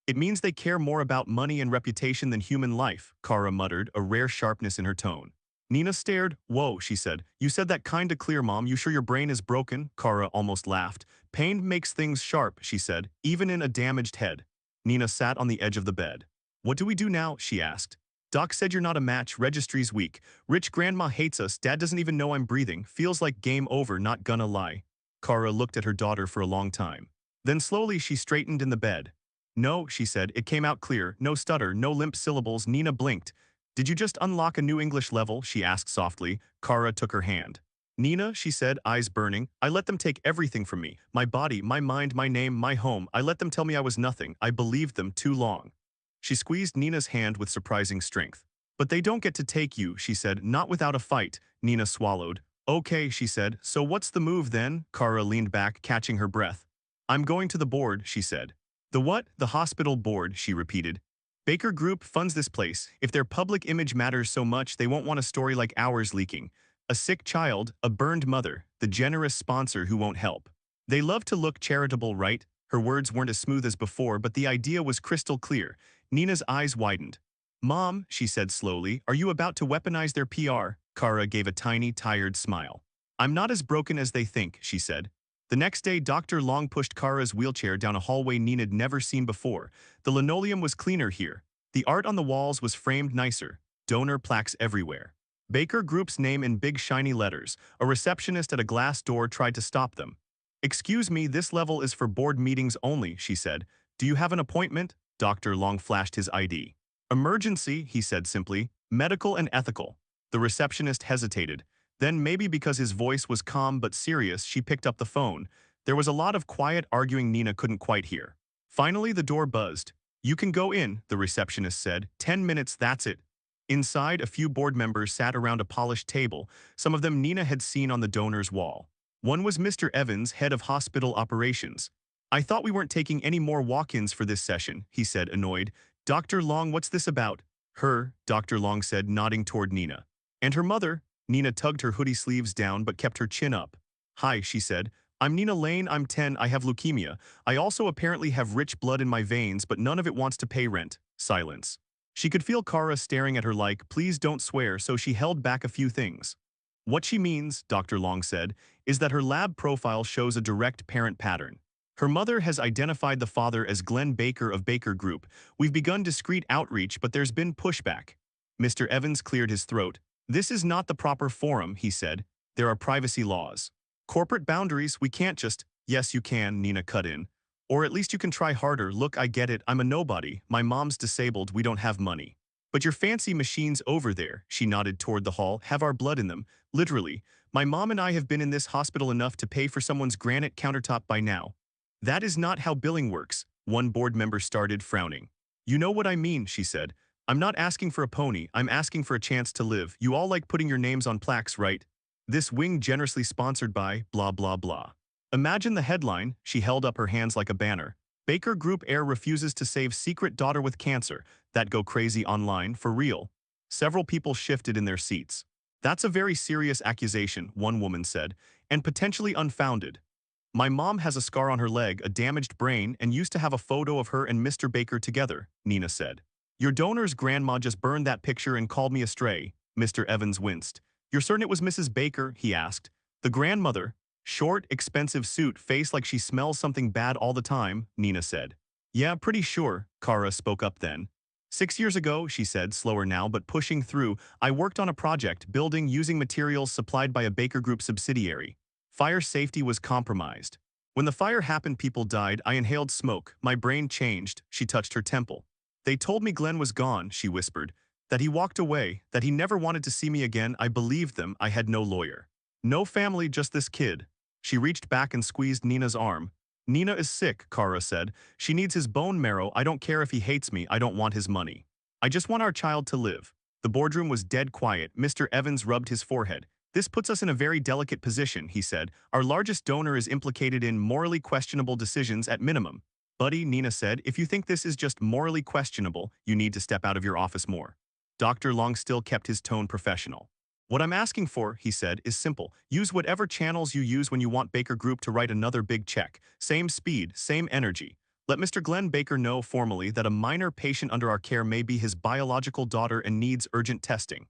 It means they care more about money and reputation than human life, Kara muttered, a rare sharpness in her tone. Nina stared. Whoa, she said. You said that kinda clear, Mom. You sure your brain is broken? Kara almost laughed. Pain makes things sharp, she said, even in a damaged head. Nina sat on the edge of the bed. What do we do now? She asked. Doc said you're not a match, registry's weak. Rich grandma hates us, Dad doesn't even know I'm breathing. Feels like game over, not gonna lie. Kara looked at her daughter for a long time. Then slowly she straightened in the bed. No, she said, it came out clear, no stutter, no limp syllables. Nina blinked. Did you just unlock a new English level? She asked softly. Kara took her hand. Nina, she said, eyes burning, I let them take everything from me. My body, my mind, my name, my home. I let them tell me I was nothing. I believed them too long. She squeezed Nina's hand with surprising strength. But they don't get to take you, she said, not without a fight. Nina swallowed. Okay, she said, so what's the move then? Kara leaned back, catching her breath. I'm going to the board, she said. The what? The hospital board, she repeated. Baker Group funds this place. If their public image matters so much, they won't want a story like ours leaking. A sick child, a burned mother, the generous sponsor who won't help. They love to look charitable, right? Her words weren't as smooth as before, but the idea was crystal clear. Nina's eyes widened. Mom, she said slowly, are you about to weaponize their PR? Kara gave a tiny, tired smile. I'm not as broken as they think, she said. The next day, Dr. Long pushed Kara's wheelchair down a hallway Nina'd never seen before. The linoleum was cleaner here. The art on the walls was framed nicer. Donor plaques everywhere. Baker Group's name in big shiny letters. A receptionist at a glass door tried to stop them. "Excuse me, this level is for board meetings only," she said. "Do you have an appointment?" Dr. Long flashed his ID. "Emergency," he said simply. "Medical and ethical." The receptionist hesitated. Then, maybe because his voice was calm but serious, she picked up the phone. There was a lot of quiet arguing Nina couldn't quite hear. Finally, the door buzzed. "You can go in," the receptionist said. 10 minutes, that's it." Inside, a few board members sat around a polished table, some of them Nina had seen on the donor's wall. One was Mr. Evans, head of hospital operations. "I thought we weren't taking any more walk-ins for this session," he said, annoyed. "Dr. Long, what's this about?" "Her," Dr. Long said, nodding toward Nina. "And her mother?" Nina tugged her hoodie sleeves down but kept her chin up. "Hi," she said. "I'm Nina Lane, I'm 10, I have leukemia. I also apparently have rich blood in my veins, but none of it wants to pay rent." Silence. She could feel Kara staring at her like, "Please don't swear," so she held back a few things. "What she means," Dr. Long said, "is that her lab profile shows a direct parent pattern. Her mother has identified the father as Glenn Baker of Baker Group. We've begun discreet outreach, but there's been pushback." Mr. Evans cleared his throat. "This is not the proper forum," he said. "There are privacy laws. Corporate boundaries, we can't just—" "Yes, you can," Nina cut in. "Or at least you can try harder. Look, I get it, I'm a nobody. My mom's disabled, we don't have money. But your fancy machines over there," she nodded toward the hall, "have our blood in them. Literally. My mom and I have been in this hospital enough to pay for someone's granite countertop by now." "That is not how billing works," one board member started, frowning. "You know what I mean," she said. "I'm not asking for a pony, I'm asking for a chance to live. You all like putting your names on plaques, right? This wing generously sponsored by blah blah blah." Imagine the headline. She held up her hands like a banner. "Baker Group heir refuses to save secret daughter with cancer." That go crazy online, for real. Several people shifted in their seats. "That's a very serious accusation," one woman said, "and potentially unfounded." "My mom has a scar on her leg, a damaged brain, and used to have a photo of her and Mr. Baker together," Nina said. "Your donor's grandma just burned that picture and called me a stray." Mr. Evans winced. "You're certain it was Mrs. Baker?" he asked. "The grandmother." "Short, expensive suit, face like she smells something bad all the time," Nina said. "Yeah, pretty sure," Kara spoke up then. "6 years ago," she said, slower now but pushing through, "I worked on a project, building using materials supplied by a Baker Group subsidiary. Fire safety was compromised. When the fire happened, people died. I inhaled smoke. My brain changed." She touched her temple. "They told me Glenn was gone," she whispered. "That he walked away, that he never wanted to see me again. I believed them. I had no lawyer. No family, just this kid." She reached back and squeezed Nina's arm. "Nina is sick," Kara said. "She needs his bone marrow. I don't care if he hates me. I don't want his money. I just want our child to live." The boardroom was dead quiet. Mr. Evans rubbed his forehead. "This puts us in a very delicate position," he said. "Our largest donor is implicated in morally questionable decisions at minimum." "Buddy," Nina said, "if you think this is just morally questionable, you need to step out of your office more." Dr. Long still kept his tone professional. "What I'm asking for," he said, "is simple. Use whatever channels you use when you want Baker Group to write another big check. Same speed, same energy. Let Mr. Glenn Baker know formally that a minor patient under our care may be his biological daughter and needs urgent testing."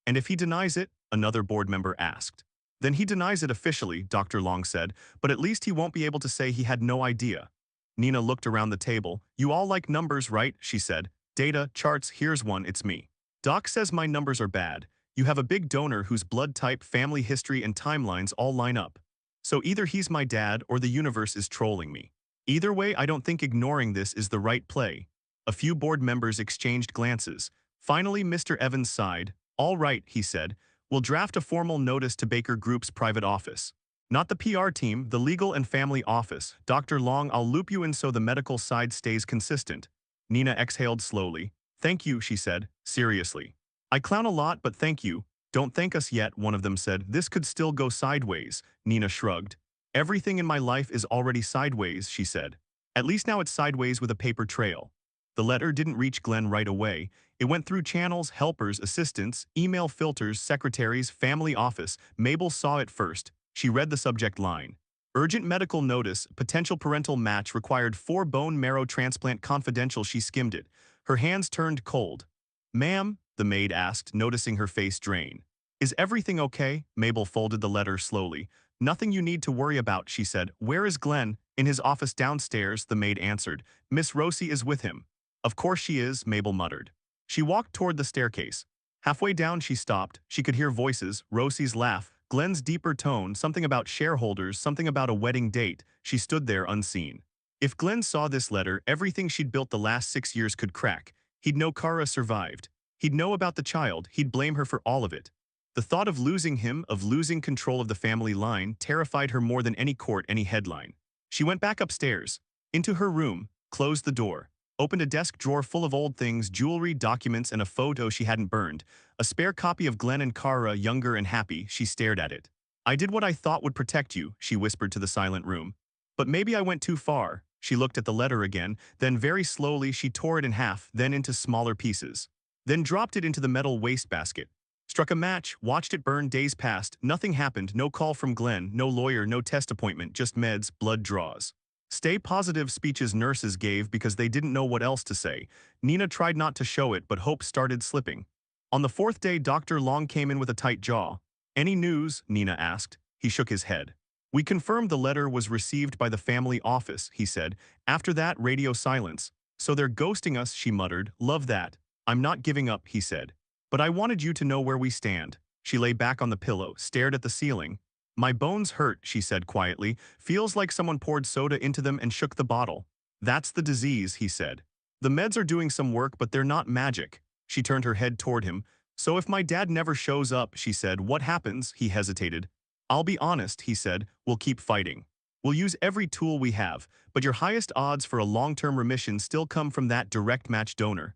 "And if he denies it?" another board member asked. "Then he denies it officially," Dr. Long said, "but at least he won't be able to say he had no idea." Nina looked around the table. "You all like numbers, right?" she said. "Data, charts, here's one, it's me. Doc says my numbers are bad. You have a big donor whose blood type, family history, and timelines all line up. So either he's my dad or the universe is trolling me. Either way, I don't think ignoring this is the right play." A few board members exchanged glances. Finally, Mr. Evans sighed. "All right," he said. "We'll draft a formal notice to Baker Group's private office. Not the PR team, the legal and family office. Dr. Long, I'll loop you in so the medical side stays consistent." Nina exhaled slowly. "Thank you," she said, seriously. "I clown a lot, but thank you." "Don't thank us yet," one of them said. "This could still go sideways." Nina shrugged. "Everything in my life is already sideways," she said. "At least now it's sideways with a paper trail." The letter didn't reach Glenn right away. It went through channels, helpers, assistants, email filters, secretaries, family office. Mabel saw it first. She read the subject line. "Urgent medical notice, potential parental match required 4 bone marrow transplant confidential." She skimmed it. Her hands turned cold. "Ma'am?" the maid asked, noticing her face drain. "Is everything okay?" Mabel folded the letter slowly. "Nothing you need to worry about," she said. "Where is Glenn?" "In his office downstairs," the maid answered. "Miss Rosie is with him." "Of course she is," Mabel muttered. She walked toward the staircase. Halfway down she stopped. She could hear voices, Rosie's laugh, Glenn's deeper tone, something about shareholders, something about a wedding date. She stood there unseen. If Glenn saw this letter, everything she'd built the last 6 years could crack. He'd know Kara survived. He'd know about the child. He'd blame her for all of it. The thought of losing him, of losing control of the family line, terrified her more than any court, any headline. She went back upstairs, into her room, closed the door, opened a desk drawer full of old things, jewelry, documents, and a photo she hadn't burned. A spare copy of Glenn and Kara, younger and happy. She stared at it. I did what I thought would protect you, she whispered to the silent room. But maybe I went too far. She looked at the letter again, then very slowly she tore it in half, then into smaller pieces. Then dropped it into the metal wastebasket. Struck a match, watched it burn. Days passed, nothing happened, no call from Glenn, no lawyer, no test appointment, just meds, blood draws. Stay positive speeches nurses gave because they didn't know what else to say. Nina tried not to show it, but hope started slipping. On the fourth day, Dr. Long came in with a tight jaw. Any news? Nina asked. He shook his head. We confirmed the letter was received by the family office, he said. After that, radio silence. So they're ghosting us, she muttered. Love that. I'm not giving up, he said. But I wanted you to know where we stand. She lay back on the pillow, stared at the ceiling. My bones hurt, she said quietly. Feels like someone poured soda into them and shook the bottle. That's the disease, he said. The meds are doing some work, but they're not magic. She turned her head toward him. So if my dad never shows up, she said, what happens? He hesitated. I'll be honest, he said, we'll keep fighting. We'll use every tool we have, but your highest odds for a long-term remission still come from that direct match donor.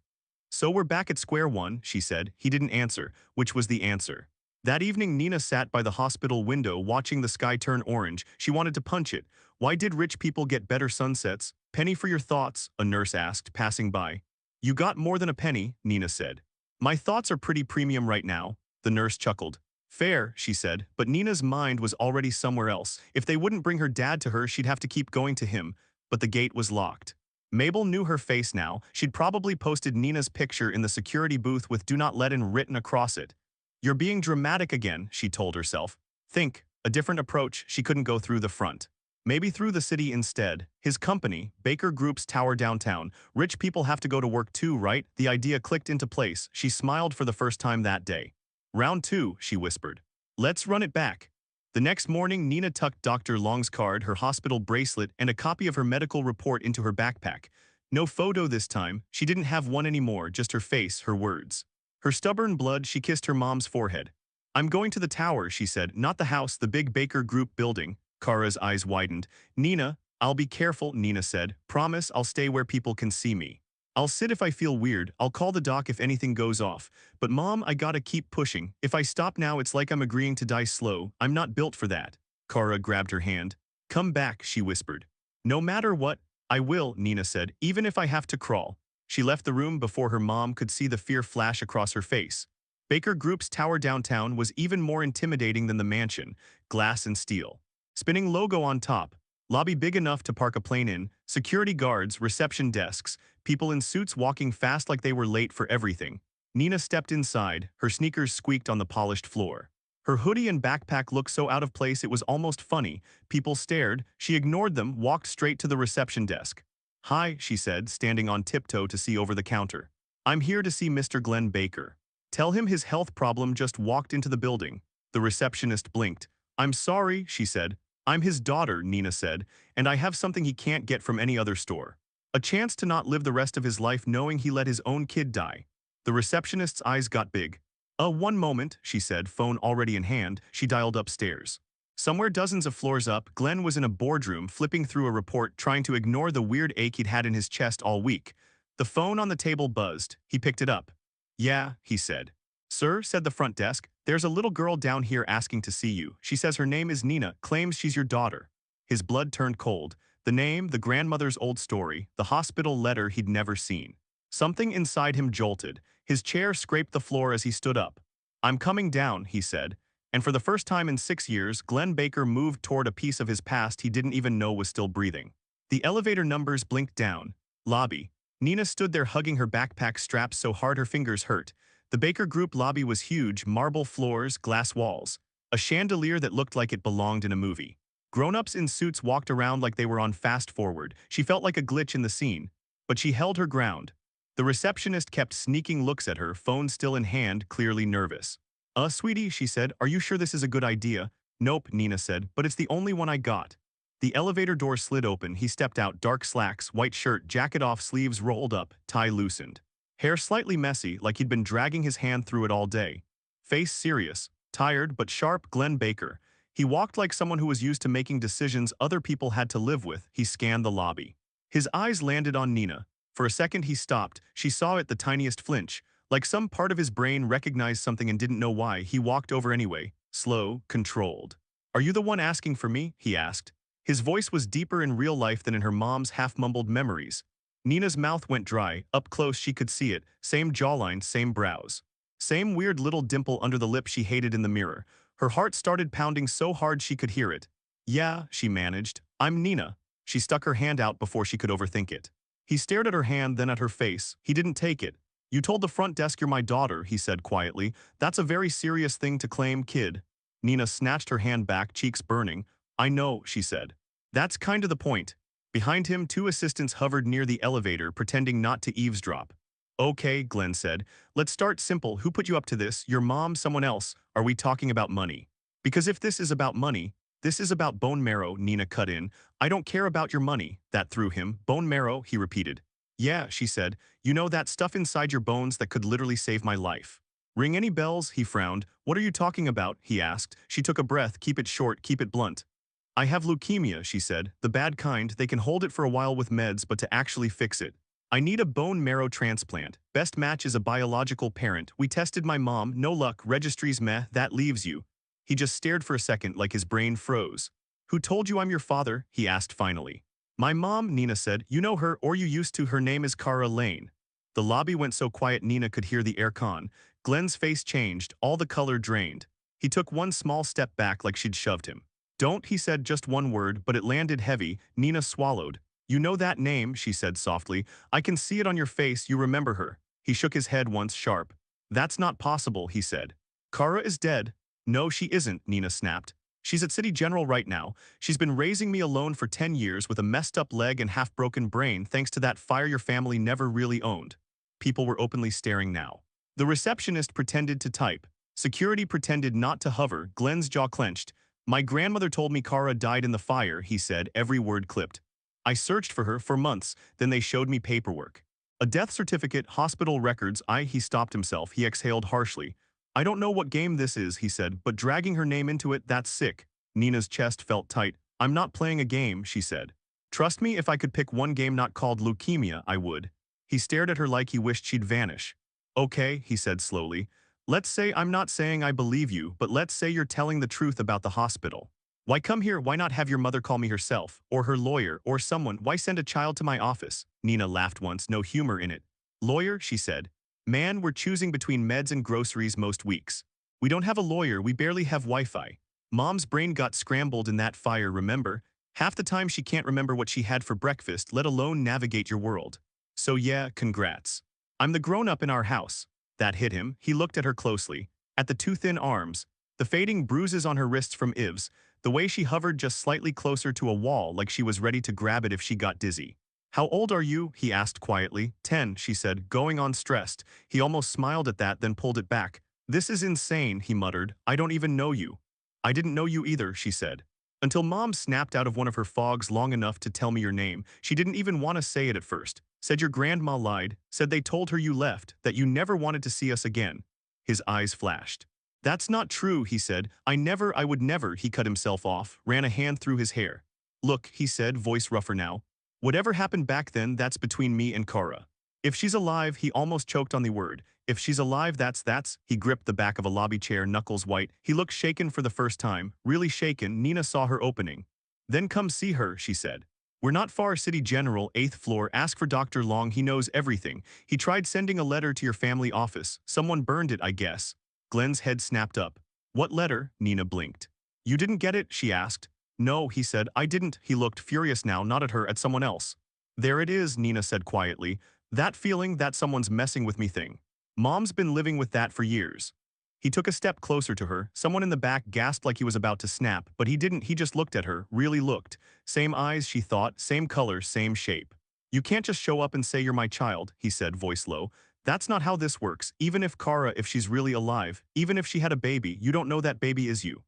So we're back at square one, she said. He didn't answer, which was the answer. That evening, Nina sat by the hospital window watching the sky turn orange. She wanted to punch it. Why did rich people get better sunsets? Penny for your thoughts, a nurse asked, passing by. You got more than a penny, Nina said. My thoughts are pretty premium right now, the nurse chuckled. Fair, she said, but Nina's mind was already somewhere else. If they wouldn't bring her dad to her, she'd have to keep going to him, but the gate was locked. Mabel knew her face now. She'd probably posted Nina's picture in the security booth with "Do not let in" written across it. You're being dramatic again, she told herself. Think, a different approach. She couldn't go through the front. Maybe through the city instead. His company, Baker Group's tower downtown. Rich people have to go to work too, right? The idea clicked into place. She smiled for the first time that day. Round two, she whispered. Let's run it back. The next morning, Nina tucked Dr. Long's card, her hospital bracelet, and a copy of her medical report into her backpack. No photo this time. She didn't have one anymore, just her face, her words. Her stubborn blood, she kissed her mom's forehead. I'm going to the tower, she said, not the house, the big Baker Group building. Kara's eyes widened. Nina, I'll be careful, Nina said. Promise I'll stay where people can see me. I'll sit if I feel weird. I'll call the doc if anything goes off. But Mom, I gotta keep pushing. If I stop now, it's like I'm agreeing to die slow. I'm not built for that. Kara grabbed her hand. Come back, she whispered. No matter what, I will, Nina said, even if I have to crawl. She left the room before her mom could see the fear flash across her face. Baker Group's tower downtown was even more intimidating than the mansion, glass and steel. Spinning logo on top, lobby big enough to park a plane in, security guards, reception desks, people in suits walking fast like they were late for everything. Nina stepped inside, her sneakers squeaked on the polished floor. Her hoodie and backpack looked so out of place it was almost funny. People stared, she ignored them, walked straight to the reception desk. Hi, she said, standing on tiptoe to see over the counter. I'm here to see Mr. Glenn Baker. Tell him his health problem just walked into the building. The receptionist blinked. I'm sorry, she said. I'm his daughter, Nina said, and I have something he can't get from any other store. A chance to not live the rest of his life knowing he let his own kid die. The receptionist's eyes got big. One moment, she said, phone already in hand. She dialed upstairs. Somewhere dozens of floors up, Glenn was in a boardroom flipping through a report trying to ignore the weird ache he'd had in his chest all week. The phone on the table buzzed. He picked it up. Yeah, he said. Sir, said the front desk, there's a little girl down here asking to see you. She says her name is Nina, claims she's your daughter. His blood turned cold. The name, the grandmother's old story, the hospital letter he'd never seen. Something inside him jolted. His chair scraped the floor as he stood up. I'm coming down, he said. And for the first time in 6 years, Glenn Baker moved toward a piece of his past he didn't even know was still breathing. The elevator numbers blinked down. Lobby. Nina stood there hugging her backpack strapped so hard her fingers hurt. The Baker Group lobby was huge, marble floors, glass walls. A chandelier that looked like it belonged in a movie. Grown-ups in suits walked around like they were on fast forward. She felt like a glitch in the scene. But she held her ground. The receptionist kept sneaking looks at her, phone still in hand, clearly nervous. Sweetie, she said, are you sure this is a good idea? Nope, Nina said, but it's the only one I got. The elevator door slid open, he stepped out, dark slacks, white shirt, jacket off, sleeves rolled up, tie loosened. Hair slightly messy, like he'd been dragging his hand through it all day. Face serious, tired but sharp, Glenn Baker. He walked like someone who was used to making decisions other people had to live with. He scanned the lobby. His eyes landed on Nina. For a second he stopped. She saw it, the tiniest flinch. Like some part of his brain recognized something and didn't know why, he walked over anyway, slow, controlled. Are you the one asking for me? He asked. His voice was deeper in real life than in her mom's half-mumbled memories. Nina's mouth went dry. Up close she could see it, same jawline, same brows. Same weird little dimple under the lip she hated in the mirror. Her heart started pounding so hard she could hear it. Yeah, she managed. I'm Nina. She stuck her hand out before she could overthink it. He stared at her hand, then at her face. He didn't take it. You told the front desk you're my daughter, he said quietly. That's a very serious thing to claim, kid. Nina snatched her hand back, cheeks burning. I know, she said. That's kind of the point. Behind him, two assistants hovered near the elevator, pretending not to eavesdrop. Okay, Glenn said. Let's start simple. Who put you up to this? Your mom, someone else? Are we talking about money? Because if this is about money, this is about bone marrow, Nina cut in. I don't care about your money. That threw him. Bone marrow, he repeated. Yeah, she said. You know that stuff inside your bones that could literally save my life. Ring any bells? He frowned. What are you talking about? He asked. She took a breath. Keep it short, keep it blunt. I have leukemia, she said. The bad kind. They can hold it for a while with meds, but to actually fix it, I need a bone marrow transplant. Best match is a biological parent. We tested my mom. No luck. Registries meh. That leaves you. He just stared for a second like his brain froze. Who told you I'm your father? He asked finally. My mom, Nina said. You know her, or you used to. Her name is Cara Lane. The lobby went so quiet Nina could hear the aircon. Glenn's face changed, all the color drained. He took one small step back like she'd shoved him. Don't, he said, just one word, but it landed heavy. Nina swallowed. You know that name, she said softly. I can see it on your face, you remember her. He shook his head once sharp. That's not possible, he said. Cara is dead. No, she isn't, Nina snapped. She's at City General right now. She's been raising me alone for 10 years with a messed up leg and half-broken brain thanks to that fire your family never really owned. People were openly staring now. The receptionist pretended to type. Security pretended not to hover. Glenn's jaw clenched. My grandmother told me Cara died in the fire, he said, every word clipped. I searched for her for months, then they showed me paperwork. A death certificate, hospital records. He stopped himself. He exhaled harshly. I don't know what game this is, he said, but dragging her name into it, that's sick. Nina's chest felt tight. I'm not playing a game, she said. Trust me, if I could pick one game not called leukemia, I would. He stared at her like he wished she'd vanish. Okay, he said slowly. Let's say I'm not saying I believe you, but let's say you're telling the truth about the hospital. Why come here? Why not have your mother call me herself, or her lawyer, or someone? Why send a child to my office? Nina laughed once, no humor in it. Lawyer, she said. Man, we're choosing between meds and groceries most weeks. We don't have a lawyer, we barely have Wi-Fi. Mom's brain got scrambled in that fire, remember? Half the time she can't remember what she had for breakfast, let alone navigate your world. So yeah, congrats. I'm the grown-up in our house. That hit him. He looked at her closely. At the two thin arms, the fading bruises on her wrists from Ivs, the way she hovered just slightly closer to a wall like she was ready to grab it if she got dizzy. How old are you? He asked quietly. 10, she said, going on stressed. He almost smiled at that, then pulled it back. This is insane, he muttered. I don't even know you. I didn't know you either, she said. Until Mom snapped out of one of her fogs long enough to tell me your name. She didn't even want to say it at first. Said your grandma lied, said they told her you left, that you never wanted to see us again. His eyes flashed. That's not true, he said. I would never, he cut himself off, ran a hand through his hair. Look, he said, voice rougher now. Whatever happened back then, that's between me and Cara. If she's alive, he almost choked on the word. If she's alive, that's, he gripped the back of a lobby chair, knuckles white. He looked shaken for the first time, really shaken. Nina saw her opening. Then come see her, she said. We're not far, City General, 8th floor, ask for Dr. Long, he knows everything. He tried sending a letter to your family office. Someone burned it, I guess. Glenn's head snapped up. What letter? Nina blinked. You didn't get it? She asked. No, he said, I didn't. He looked furious now, not at her, at someone else. There it is, Nina said quietly. That feeling, that someone's messing with me thing. Mom's been living with that for years. He took a step closer to her. Someone in the back gasped like he was about to snap, but he didn't. He just looked at her, really looked. Same eyes, she thought, same color, same shape. You can't just show up and say you're my child, he said, voice low. That's not how this works. Even if Kara, if she's really alive, even if she had a baby, you don't know that baby is you.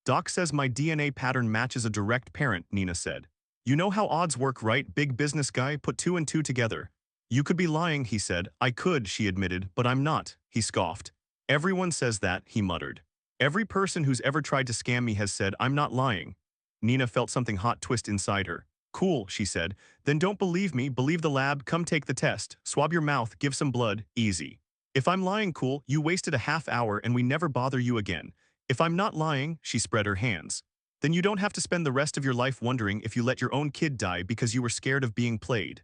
Doc says my DNA pattern matches a direct parent, Nina said. You know how odds work, right? Big business guy, put two and two together. You could be lying, he said. I could, she admitted, but I'm not, he scoffed. Everyone says that, he muttered. Every person who's ever tried to scam me has said I'm not lying. Nina felt something hot twist inside her. Cool, she said. Then don't believe me, believe the lab, come take the test. Swab your mouth, give some blood, easy. If I'm lying, cool, you wasted a half hour and we never bother you again. If I'm not lying, she spread her hands. Then you don't have to spend the rest of your life wondering if you let your own kid die because you were scared of being played.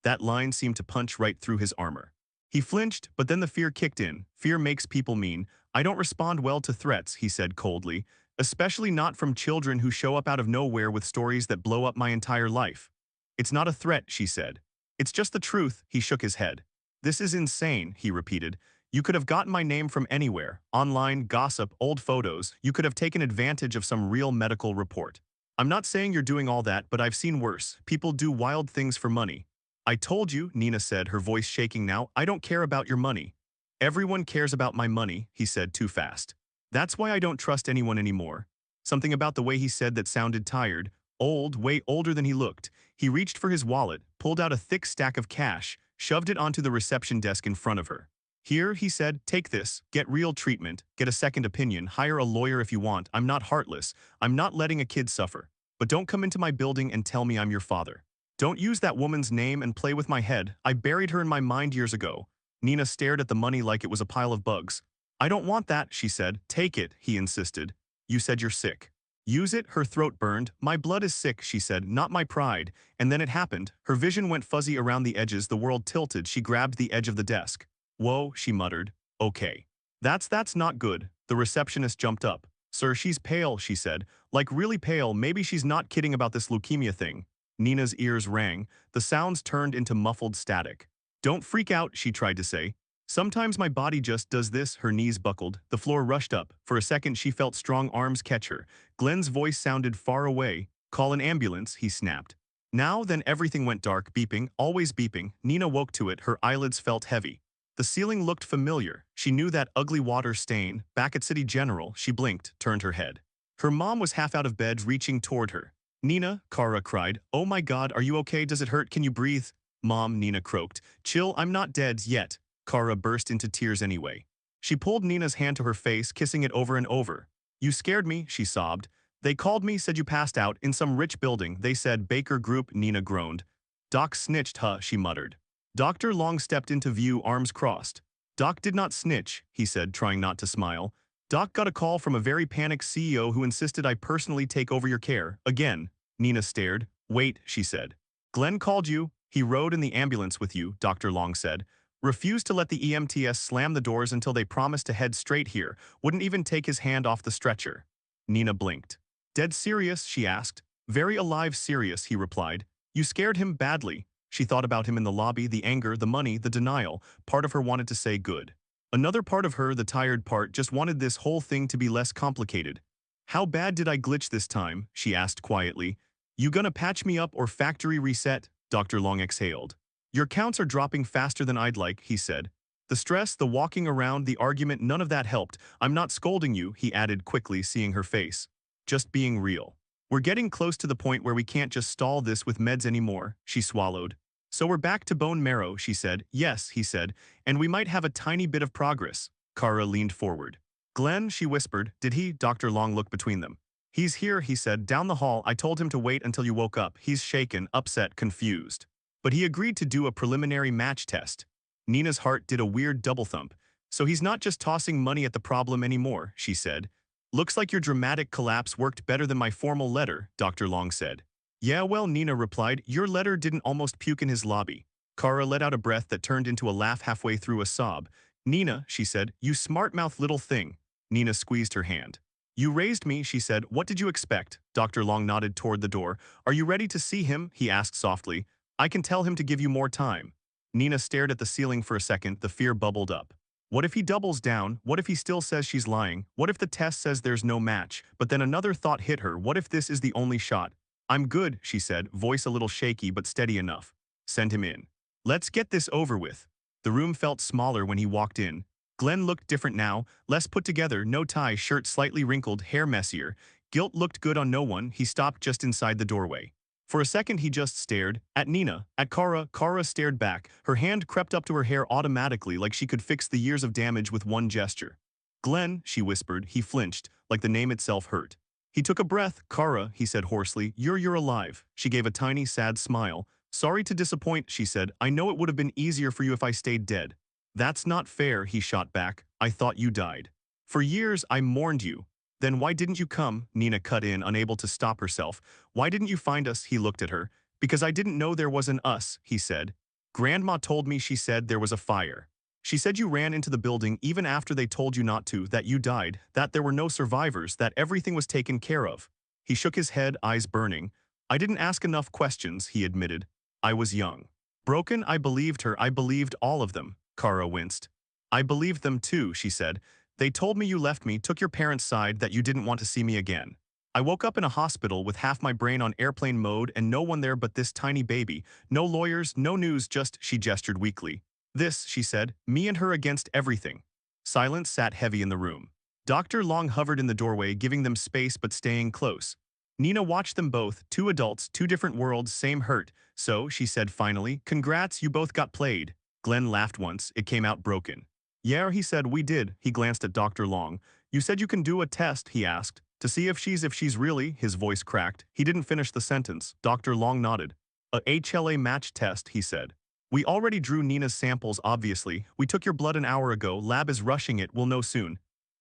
That line seemed to punch right through his armor. He flinched, but then the fear kicked in. Fear makes people mean. I don't respond well to threats, he said coldly, especially not from children who show up out of nowhere with stories that blow up my entire life. It's not a threat, she said. It's just the truth, he shook his head. This is insane, he repeated. You could have gotten my name from anywhere, online, gossip, old photos. You could have taken advantage of some real medical report. I'm not saying you're doing all that, but I've seen worse. People do wild things for money. I told you, Nina said, her voice shaking now, I don't care about your money. Everyone cares about my money, he said too fast. That's why I don't trust anyone anymore. Something about the way he said that sounded tired, old, way older than he looked. He reached for his wallet, pulled out a thick stack of cash, shoved it onto the reception desk in front of her. Here, he said, take this, get real treatment, get a second opinion, hire a lawyer if you want. I'm not heartless. I'm not letting a kid suffer. But don't come into my building and tell me I'm your father. Don't use that woman's name and play with my head. I buried her in my mind years ago. Nina stared at the money like it was a pile of bugs. I don't want that, she said. Take it, he insisted. You said you're sick. Use it, her throat burned. My blood is sick, she said, not my pride. And then it happened. Her vision went fuzzy around the edges, the world tilted. She grabbed the edge of the desk. Whoa, she muttered. Okay. That's not good. The receptionist jumped up. Sir, she's pale, she said. Like really pale, maybe she's not kidding about this leukemia thing. Nina's ears rang. The sounds turned into muffled static. Don't freak out, she tried to say. Sometimes my body just does this, her knees buckled. The floor rushed up. For a second she felt strong arms catch her. Glenn's voice sounded far away. Call an ambulance, he snapped. Now then everything went dark, beeping, always beeping. Nina woke to it, her eyelids felt heavy. The ceiling looked familiar. She knew that ugly water stain. Back at City General, she blinked, turned her head. Her mom was half out of bed, reaching toward her. Nina, Kara cried. Oh my God, are you okay? Does it hurt? Can you breathe? Mom, Nina croaked. Chill, I'm not dead yet. Kara burst into tears anyway. She pulled Nina's hand to her face, kissing it over and over. You scared me, she sobbed. They called me, said you passed out, in some rich building. They said Baker Group, Nina groaned. Doc snitched, huh, she muttered. Dr. Long stepped into view, arms crossed. Doc did not snitch, he said, trying not to smile. Doc got a call from a very panicked CEO who insisted I personally take over your care. Again. Nina stared. Wait, she said. Glenn called you. He rode in the ambulance with you, Dr. Long said. Refused to let the EMTs slam the doors until they promised to head straight here. Wouldn't even take his hand off the stretcher. Nina blinked. Dead serious, she asked. Very alive serious, he replied. You scared him badly. She thought about him in the lobby, the anger, the money, the denial. Part of her wanted to say good. Another part of her, the tired part, just wanted this whole thing to be less complicated. How bad did I glitch this time? She asked quietly. You gonna patch me up or factory reset? Dr. Long exhaled. Your counts are dropping faster than I'd like, he said. The stress, the walking around, the argument, none of that helped. I'm not scolding you, he added quickly, seeing her face. Just being real. We're getting close to the point where we can't just stall this with meds anymore, she swallowed. So we're back to bone marrow, she said. Yes, he said, and we might have a tiny bit of progress. Kara leaned forward. Glenn, she whispered. Did he? Dr. Long looked between them. He's here, he said, down the hall. I told him to wait until you woke up. He's shaken, upset, confused. But he agreed to do a preliminary match test. Nina's heart did a weird double thump. So he's not just tossing money at the problem anymore, she said. Looks like your dramatic collapse worked better than my formal letter, Dr. Long said. Yeah, well, Nina replied, your letter didn't almost puke in his lobby. Kara let out a breath that turned into a laugh halfway through a sob. Nina, she said, you smart-mouthed little thing. Nina squeezed her hand. You raised me, she said. What did you expect? Dr. Long nodded toward the door. Are you ready to see him? He asked softly. I can tell him to give you more time. Nina stared at the ceiling for a second, the fear bubbled up. What if he doubles down? What if he still says she's lying? What if the test says there's no match? But then another thought hit her. What if this is the only shot? I'm good, she said, voice a little shaky but steady enough. Send him in. Let's get this over with. The room felt smaller when he walked in. Glenn looked different now, less put together, no tie, shirt slightly wrinkled, hair messier. Guilt looked good on no one. He stopped just inside the doorway. For a second he just stared. At Nina, at Kara. Kara stared back. Her hand crept up to her hair automatically like she could fix the years of damage with one gesture. "Glenn," she whispered. He flinched, like the name itself hurt. He took a breath. "Kara," he said hoarsely, you're alive." She gave a tiny, sad smile. "Sorry to disappoint," she said. "I know it would have been easier for you if I stayed dead." "That's not fair," he shot back. "I thought you died. For years I mourned you." "Then why didn't you come?" Nina cut in, unable to stop herself. "Why didn't you find us?" He looked at her. "Because I didn't know there was an us," he said. "Grandma told me," she said, "there was a fire. She said you ran into the building even after they told you not to, that you died, that there were no survivors, that everything was taken care of." He shook his head, eyes burning. "I didn't ask enough questions," he admitted. "I was young. Broken." "I believed her. I believed all of them." Kara winced. "I believed them too," she said. "They told me you left me, took your parents' side, that you didn't want to see me again. I woke up in a hospital with half my brain on airplane mode and no one there but this tiny baby. No lawyers, no news, just," she gestured weakly. "This," she said, "me and her against everything." Silence sat heavy in the room. Dr. Long hovered in the doorway, giving them space but staying close. Nina watched them both, two adults, two different worlds, same hurt. "So," she said finally, "congrats, you both got played." Glenn laughed once. It came out broken. "Yeah," he said, "we did." He glanced at Dr. Long. "You said you can do a test," he asked. "To see if she's really," his voice cracked. He didn't finish the sentence. Dr. Long nodded. "A HLA match test," he said. "We already drew Nina's samples, obviously. We took your blood an hour ago. Lab is rushing it. We'll know soon."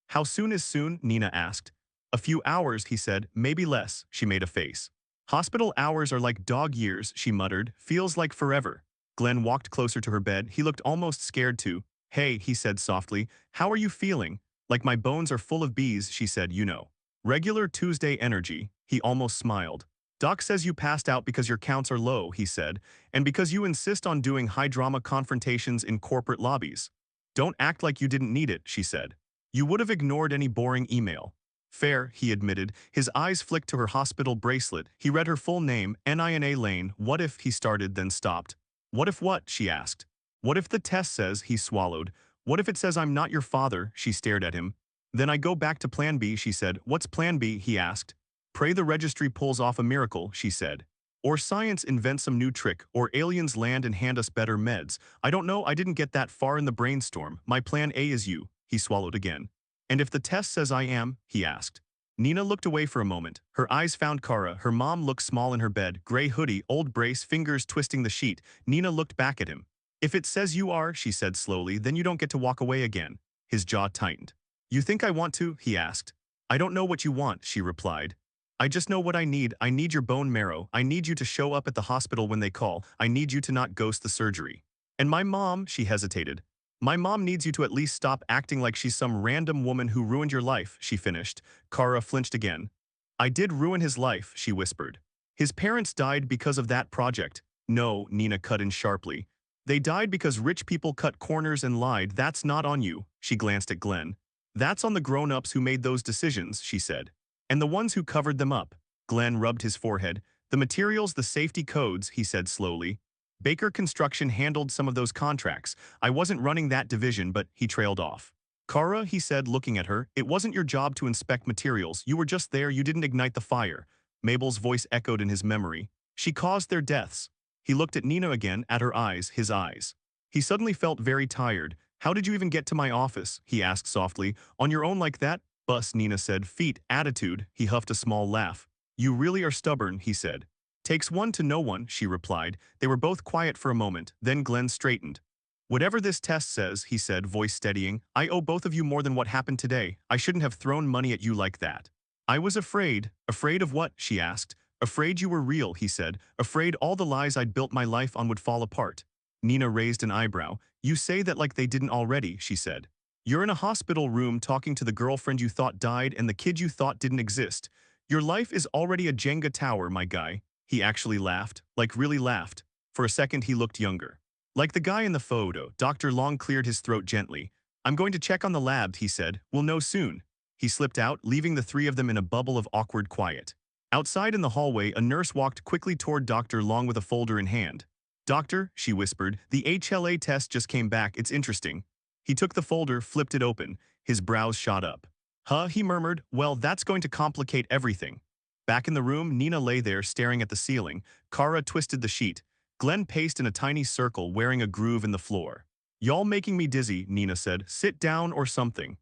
"How soon is soon?" Nina asked. "A few hours," he said. "Maybe less." She made a face. "Hospital hours are like dog years," she muttered. "Feels like forever." Glenn walked closer to her bed. He looked almost scared too. "Hey," he said softly. "How are you feeling?" "Like my bones are full of bees," she said, "you know. Regular Tuesday energy." He almost smiled. "Doc says you passed out because your counts are low," he said, "and because you insist on doing high-drama confrontations in corporate lobbies." "Don't act like you didn't need it," she said. "You would have ignored any boring email." "Fair," he admitted. His eyes flicked to her hospital bracelet. He read her full name, Nina Lane. "What if," he started, then stopped. "What if what?" she asked. "What if the test says," he swallowed. "What if it says I'm not your father?" She stared at him. "Then I go back to plan B," she said. "What's plan B?" he asked. "Pray the registry pulls off a miracle," she said. "Or science invents some new trick, or aliens land and hand us better meds. I don't know, I didn't get that far in the brainstorm. My plan A is you." He swallowed again. "And if the test says I am?" he asked. Nina looked away for a moment. Her eyes found Kara. Her mom looked small in her bed, gray hoodie, old brace, fingers twisting the sheet. Nina looked back at him. "If it says you are," she said slowly, "then you don't get to walk away again." His jaw tightened. "You think I want to?" he asked. "I don't know what you want," she replied. "I just know what I need. I need your bone marrow. I need you to show up at the hospital when they call. I need you to not ghost the surgery. And my mom," she hesitated. "My mom needs you to at least stop acting like she's some random woman who ruined your life," she finished. Kara flinched again. "I did ruin his life," she whispered. "His parents died because of that project." "No," Nina cut in sharply. "They died because rich people cut corners and lied. That's not on you." She glanced at Glenn. "That's on the grown-ups who made those decisions," she said. "And the ones who covered them up." Glenn rubbed his forehead. "The materials, the safety codes," he said slowly. "Baker Construction handled some of those contracts. I wasn't running that division," but he trailed off. "Kara," he said, looking at her, "it wasn't your job to inspect materials. You were just there, you didn't ignite the fire." Mabel's voice echoed in his memory. "She caused their deaths." He looked at Nina again, at her eyes, his eyes. He suddenly felt very tired. "How did you even get to my office?" he asked softly. "On your own like that?" "Bus," Nina said. "Feet, attitude." He huffed a small laugh. "You really are stubborn," he said. "Takes one to know one," she replied. They were both quiet for a moment, then Glenn straightened. "Whatever this test says," he said, voice steadying, "I owe both of you more than what happened today. I shouldn't have thrown money at you like that." "I was afraid." "Afraid of what?" she asked. "Afraid you were real," he said. "Afraid all the lies I'd built my life on would fall apart." Nina raised an eyebrow. "You say that like they didn't already," she said. "You're in a hospital room talking to the girlfriend you thought died and the kid you thought didn't exist. Your life is already a Jenga tower, my guy." He actually laughed, like really laughed. For a second he looked younger. "Like the guy in the photo." Dr. Long cleared his throat gently. "I'm going to check on the lab," he said. "We'll know soon." He slipped out, leaving the three of them in a bubble of awkward quiet. Outside in the hallway, a nurse walked quickly toward Dr. Long with a folder in hand. Doctor, she whispered, the HLA test just came back, it's interesting. He took the folder, flipped it open. His brows shot up. Huh, he murmured, well, that's going to complicate everything. Back in the room, Nina lay there staring at the ceiling. Kara twisted the sheet. Glenn paced in a tiny circle, wearing a groove in the floor. Y'all making me dizzy, Nina said. Sit down or something.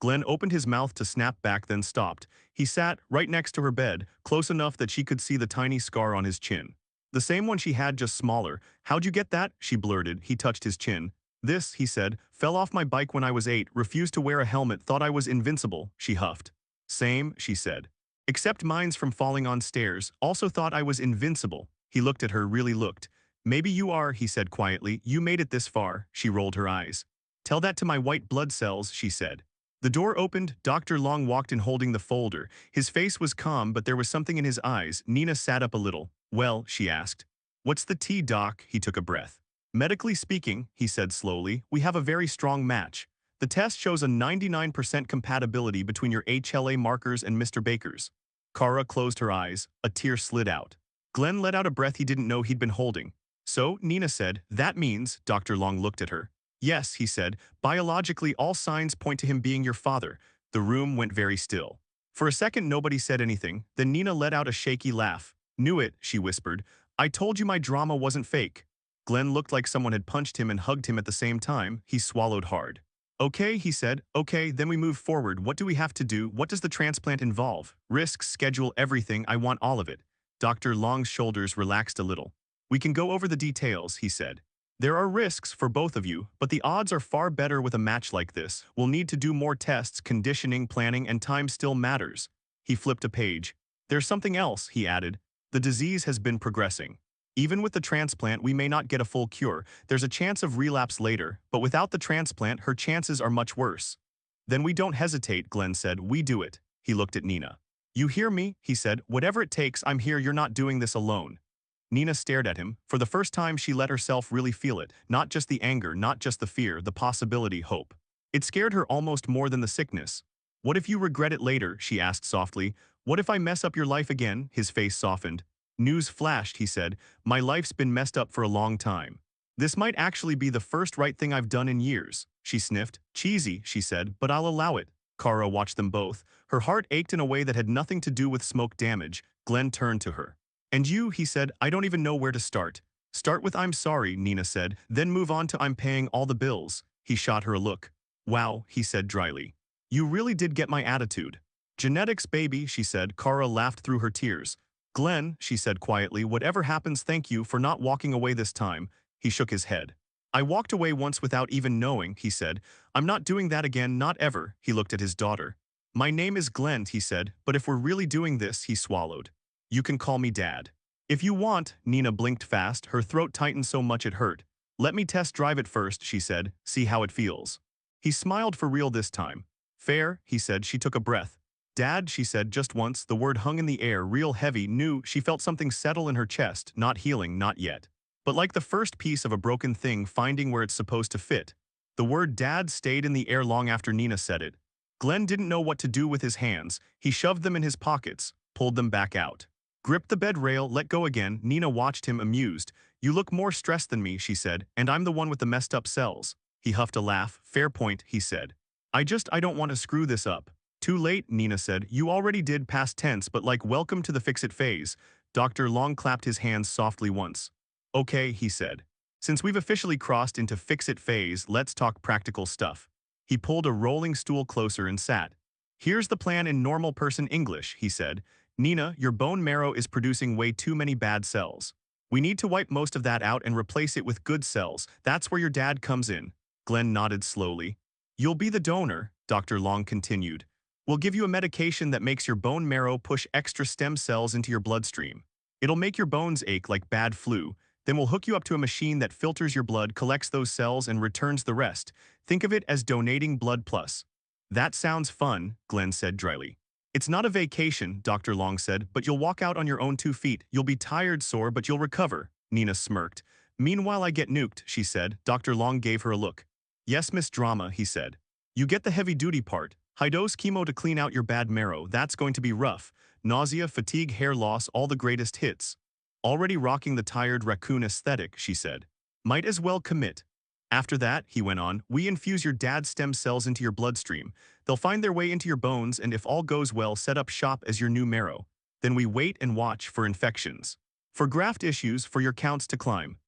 Glenn opened his mouth to snap back, then stopped. He sat right next to her bed, close enough that she could see the tiny scar on his chin. The same one she had, just smaller. How'd you get that? She blurted. He touched his chin. This, he said, fell off my bike when I was 8, refused to wear a helmet, thought I was invincible, she huffed. Same, she said. Except mine's from falling on stairs, also thought I was invincible. He looked at her, really looked. Maybe you are, he said quietly. You made it this far, she rolled her eyes. Tell that to my white blood cells, she said. The door opened. Dr. Long walked in holding the folder. His face was calm, but there was something in his eyes. Nina sat up a little. Well, she asked. What's the tea, Doc? He took a breath. Medically speaking, he said slowly, we have a very strong match. The test shows a 99% compatibility between your HLA markers and Mr. Baker's. Kara closed her eyes. A tear slid out. Glenn let out a breath he didn't know he'd been holding. So, Nina said, that means, Dr. Long looked at her. Yes, he said, biologically all signs point to him being your father. The room went very still. For a second nobody said anything, then Nina let out a shaky laugh. Knew it, she whispered. I told you my drama wasn't fake. Glenn looked like someone had punched him and hugged him at the same time. He swallowed hard. Okay, he said. Okay, then we move forward. What do we have to do? What does the transplant involve? Risks, schedule, everything. I want all of it. Dr. Long's shoulders relaxed a little. We can go over the details, he said. There are risks for both of you, but the odds are far better with a match like this. We'll need to do more tests, conditioning, planning, and time still matters. He flipped a page. There's something else, he added. The disease has been progressing. Even with the transplant, we may not get a full cure. There's a chance of relapse later, but without the transplant, her chances are much worse. Then we don't hesitate, Glenn said. We do it. He looked at Nina. You hear me? He said. Whatever it takes, I'm here. You're not doing this alone. Nina stared at him. For the first time, she let herself really feel it. Not just the anger, not just the fear, the possibility, hope. It scared her almost more than the sickness. What if you regret it later? She asked softly. What if I mess up your life again? His face softened. News flashed, he said. My life's been messed up for a long time. This might actually be the first right thing I've done in years. She sniffed. Cheesy, she said, but I'll allow it. Kara watched them both. Her heart ached in a way that had nothing to do with smoke damage. Glenn turned to her. And you, he said, I don't even know where to start. Start with I'm sorry, Nina said, then move on to I'm paying all the bills. He shot her a look. Wow, he said dryly. You really did get my attitude. Genetics, baby, she said. Kara laughed through her tears. Glenn, she said quietly, whatever happens, thank you for not walking away this time. He shook his head. I walked away once without even knowing, he said. I'm not doing that again, not ever. He looked at his daughter. My name is Glenn, he said, but if we're really doing this, he swallowed. You can call me Dad. If you want, Nina blinked fast, her throat tightened so much it hurt. Let me test drive it first, she said, see how it feels. He smiled for real this time. Fair, he said. She took a breath. Dad, she said just once, the word hung in the air, real heavy, new. She felt something settle in her chest, not healing, not yet. But like the first piece of a broken thing finding where it's supposed to fit. The word Dad stayed in the air long after Nina said it. Glenn didn't know what to do with his hands. He shoved them in his pockets, pulled them back out. Gripped the bed rail, let go again. Nina watched him, amused. You look more stressed than me, she said, and I'm the one with the messed up cells. He huffed a laugh. Fair point, he said. I don't want to screw this up. Too late, Nina said. You already did, past tense, but like welcome to the fix-it phase. Dr. Long clapped his hands softly once. Okay, he said. Since we've officially crossed into fix-it phase, let's talk practical stuff. He pulled a rolling stool closer and sat. Here's the plan in normal person English, he said. Nina, your bone marrow is producing way too many bad cells. We need to wipe most of that out and replace it with good cells. That's where your dad comes in. Glenn nodded slowly. You'll be the donor, Dr. Long continued. We'll give you a medication that makes your bone marrow push extra stem cells into your bloodstream. It'll make your bones ache like bad flu. Then we'll hook you up to a machine that filters your blood, collects those cells, and returns the rest. Think of it as donating blood plus. That sounds fun, Glenn said dryly. It's not a vacation, Dr. Long said, but you'll walk out on your own 2 feet. You'll be tired, sore, but you'll recover. Nina smirked. Meanwhile, I get nuked, she said. Dr. Long gave her a look. Yes, Miss Drama, he said. You get the heavy-duty part. High-dose chemo to clean out your bad marrow. That's going to be rough. Nausea, fatigue, hair loss, all the greatest hits. Already rocking the tired raccoon aesthetic, she said. Might as well commit. After that, he went on, we infuse your dad's stem cells into your bloodstream. They'll find their way into your bones and if all goes well set up shop as your new marrow. Then we wait and watch for infections. For graft issues, for your counts to climb.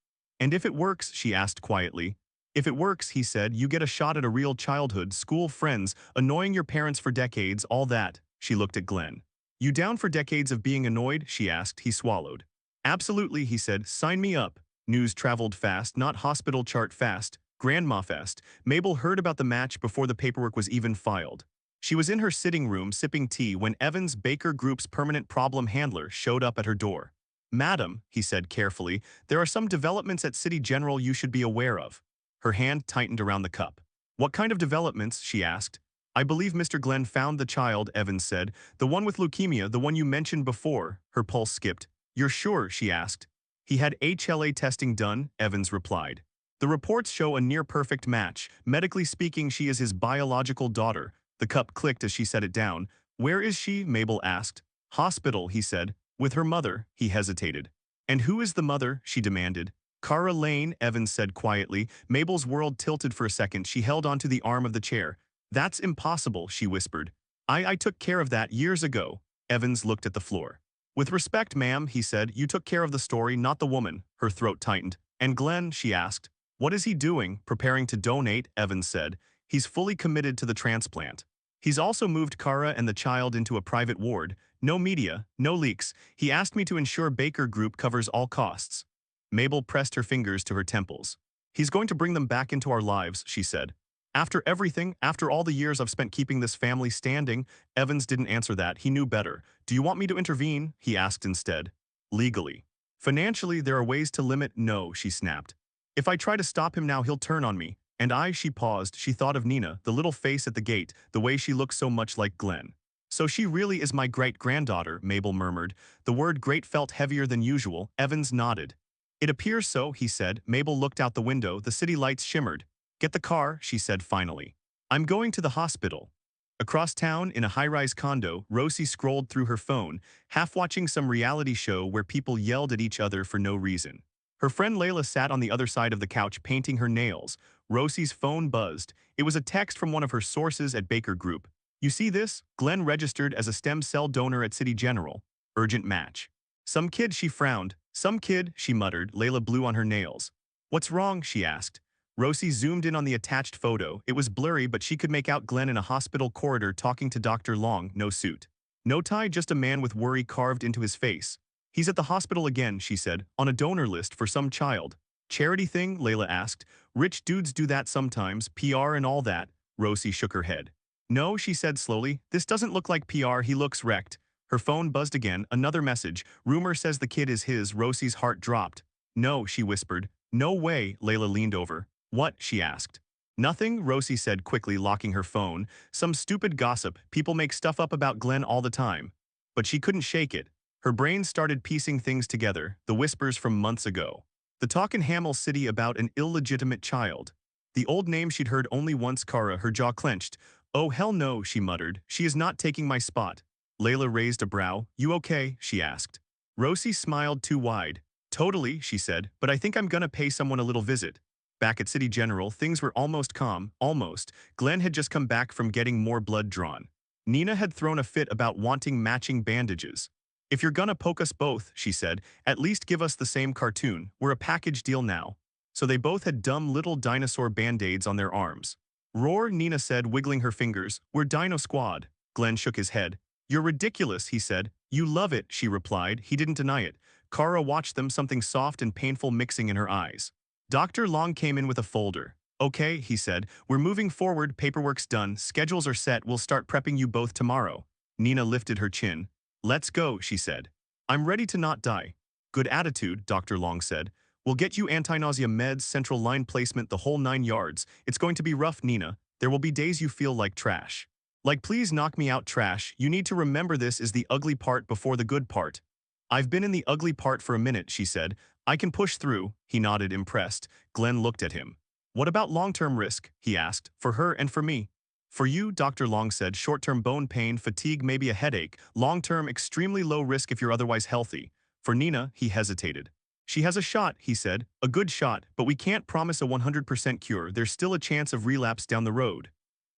And if it works, she asked quietly. If it works, he said, you get a shot at a real childhood, school friends, annoying your parents for decades, all that. She looked at Glenn. You down for decades of being annoyed? She asked. He swallowed. Absolutely, he said. Sign me up. News traveled fast, not hospital chart fast, grandma fast. Mabel heard about the match before the paperwork was even filed. She was in her sitting room sipping tea when Evans, Baker Group's permanent problem handler, showed up at her door. Madam, he said carefully, there are some developments at City General you should be aware of. Her hand tightened around the cup. What kind of developments? She asked. I believe Mr. Glenn found the child, Evans said. The one with leukemia, the one you mentioned before. Her pulse skipped. You're sure? She asked. He had HLA testing done, Evans replied. The reports show a near-perfect match. Medically speaking, she is his biological daughter. The cup clicked as she set it down. Where is she? Mabel asked. Hospital, he said. With her mother, he hesitated. And who is the mother? She demanded. Cara Lane, Evans said quietly. Mabel's world tilted for a second. She held onto the arm of the chair. That's impossible, she whispered. I took care of that years ago. Evans looked at the floor. With respect, ma'am, he said, you took care of the story, not the woman. Her throat tightened. And Glenn, she asked. What is he doing? Preparing to donate, Evans said. He's fully committed to the transplant. He's also moved Cara and the child into a private ward. No media, no leaks. He asked me to ensure Baker Group covers all costs. Mabel pressed her fingers to her temples. He's going to bring them back into our lives, she said. After everything, after all the years I've spent keeping this family standing, Evans didn't answer that. He knew better. Do you want me to intervene? He asked instead. Legally. Financially, there are ways to limit. No, she snapped. If I try to stop him now, he'll turn on me. And she paused. She thought of Nina, the little face at the gate, the way she looked so much like Glenn. So she really is my great-granddaughter, Mabel murmured. The word great felt heavier than usual. Evans nodded. It appears so, he said. Mabel looked out the window. The city lights shimmered. Get the car, she said finally. I'm going to the hospital. Across town, in a high-rise condo, Rosie scrolled through her phone, half watching some reality show where people yelled at each other for no reason. Her friend Layla sat on the other side of the couch painting her nails. Rosie's phone buzzed. It was a text from one of her sources at Baker Group. You see this? Glenn registered as a stem cell donor at City General. Urgent match. Some kid, she frowned. Some kid, she muttered. Layla blew on her nails. What's wrong? She asked. Rosie zoomed in on the attached photo. It was blurry, but she could make out Glenn in a hospital corridor talking to Dr. Long, no suit. No tie, just a man with worry carved into his face. He's at the hospital again, she said, on a donor list for some child. Charity thing? Layla asked. Rich dudes do that sometimes, PR and all that. Rosie shook her head. No, she said slowly. This doesn't look like PR, he looks wrecked. Her phone buzzed again, another message. Rumor says the kid is his. Rosie's heart dropped. No, she whispered. No way, Layla leaned over. What? She asked. Nothing, Rosie said quickly, locking her phone. Some stupid gossip. People make stuff up about Glenn all the time. But she couldn't shake it. Her brain started piecing things together, the whispers from months ago. The talk in Hamel City about an illegitimate child. The old name she'd heard only once. Cara, her jaw clenched. Oh hell no, she muttered. She is not taking my spot. Layla raised a brow. You okay? She asked. Rosie smiled too wide. Totally, she said, but I think I'm gonna pay someone a little visit. Back at City General, things were almost calm, almost. Glenn had just come back from getting more blood drawn. Nina had thrown a fit about wanting matching bandages. If you're gonna poke us both, she said, at least give us the same cartoon. We're a package deal now. So they both had dumb little dinosaur band-aids on their arms. Roar, Nina said, wiggling her fingers. We're Dino Squad. Glenn shook his head. You're ridiculous, he said. You love it, she replied. He didn't deny it. Cara watched them, something soft and painful mixing in her eyes. Dr. Long came in with a folder. Okay, he said. We're moving forward, paperwork's done, schedules are set, we'll start prepping you both tomorrow. Nina lifted her chin. Let's go, she said. I'm ready to not die. Good attitude, Dr. Long said. We'll get you anti-nausea meds, central line placement, the whole 9 yards. It's going to be rough, Nina. There will be days you feel like trash. Like please knock me out trash. You need to remember this is the ugly part before the good part. I've been in the ugly part for a minute, she said. I can push through. He nodded, impressed. Glenn looked at him. What about long-term risk? He asked. For her and for me. For you, Dr. Long said, short-term bone pain, fatigue, maybe a headache. Long-term, extremely low risk if you're otherwise healthy. For Nina, he hesitated. She has a shot, he said, a good shot, but we can't promise a 100% cure. There's still a chance of relapse down the road.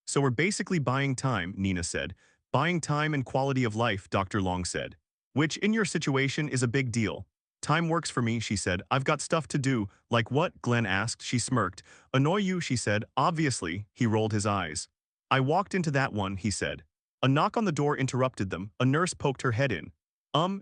So we're basically buying time, Nina said. Buying time and quality of life, Dr. Long said. Which, in your situation, is a big deal. Time works for me, she said. I've got stuff to do. Like what? Glenn asked. She smirked. Annoy you, she said. Obviously, he rolled his eyes. I walked into that one, he said. A knock on the door interrupted them. A nurse poked her head in.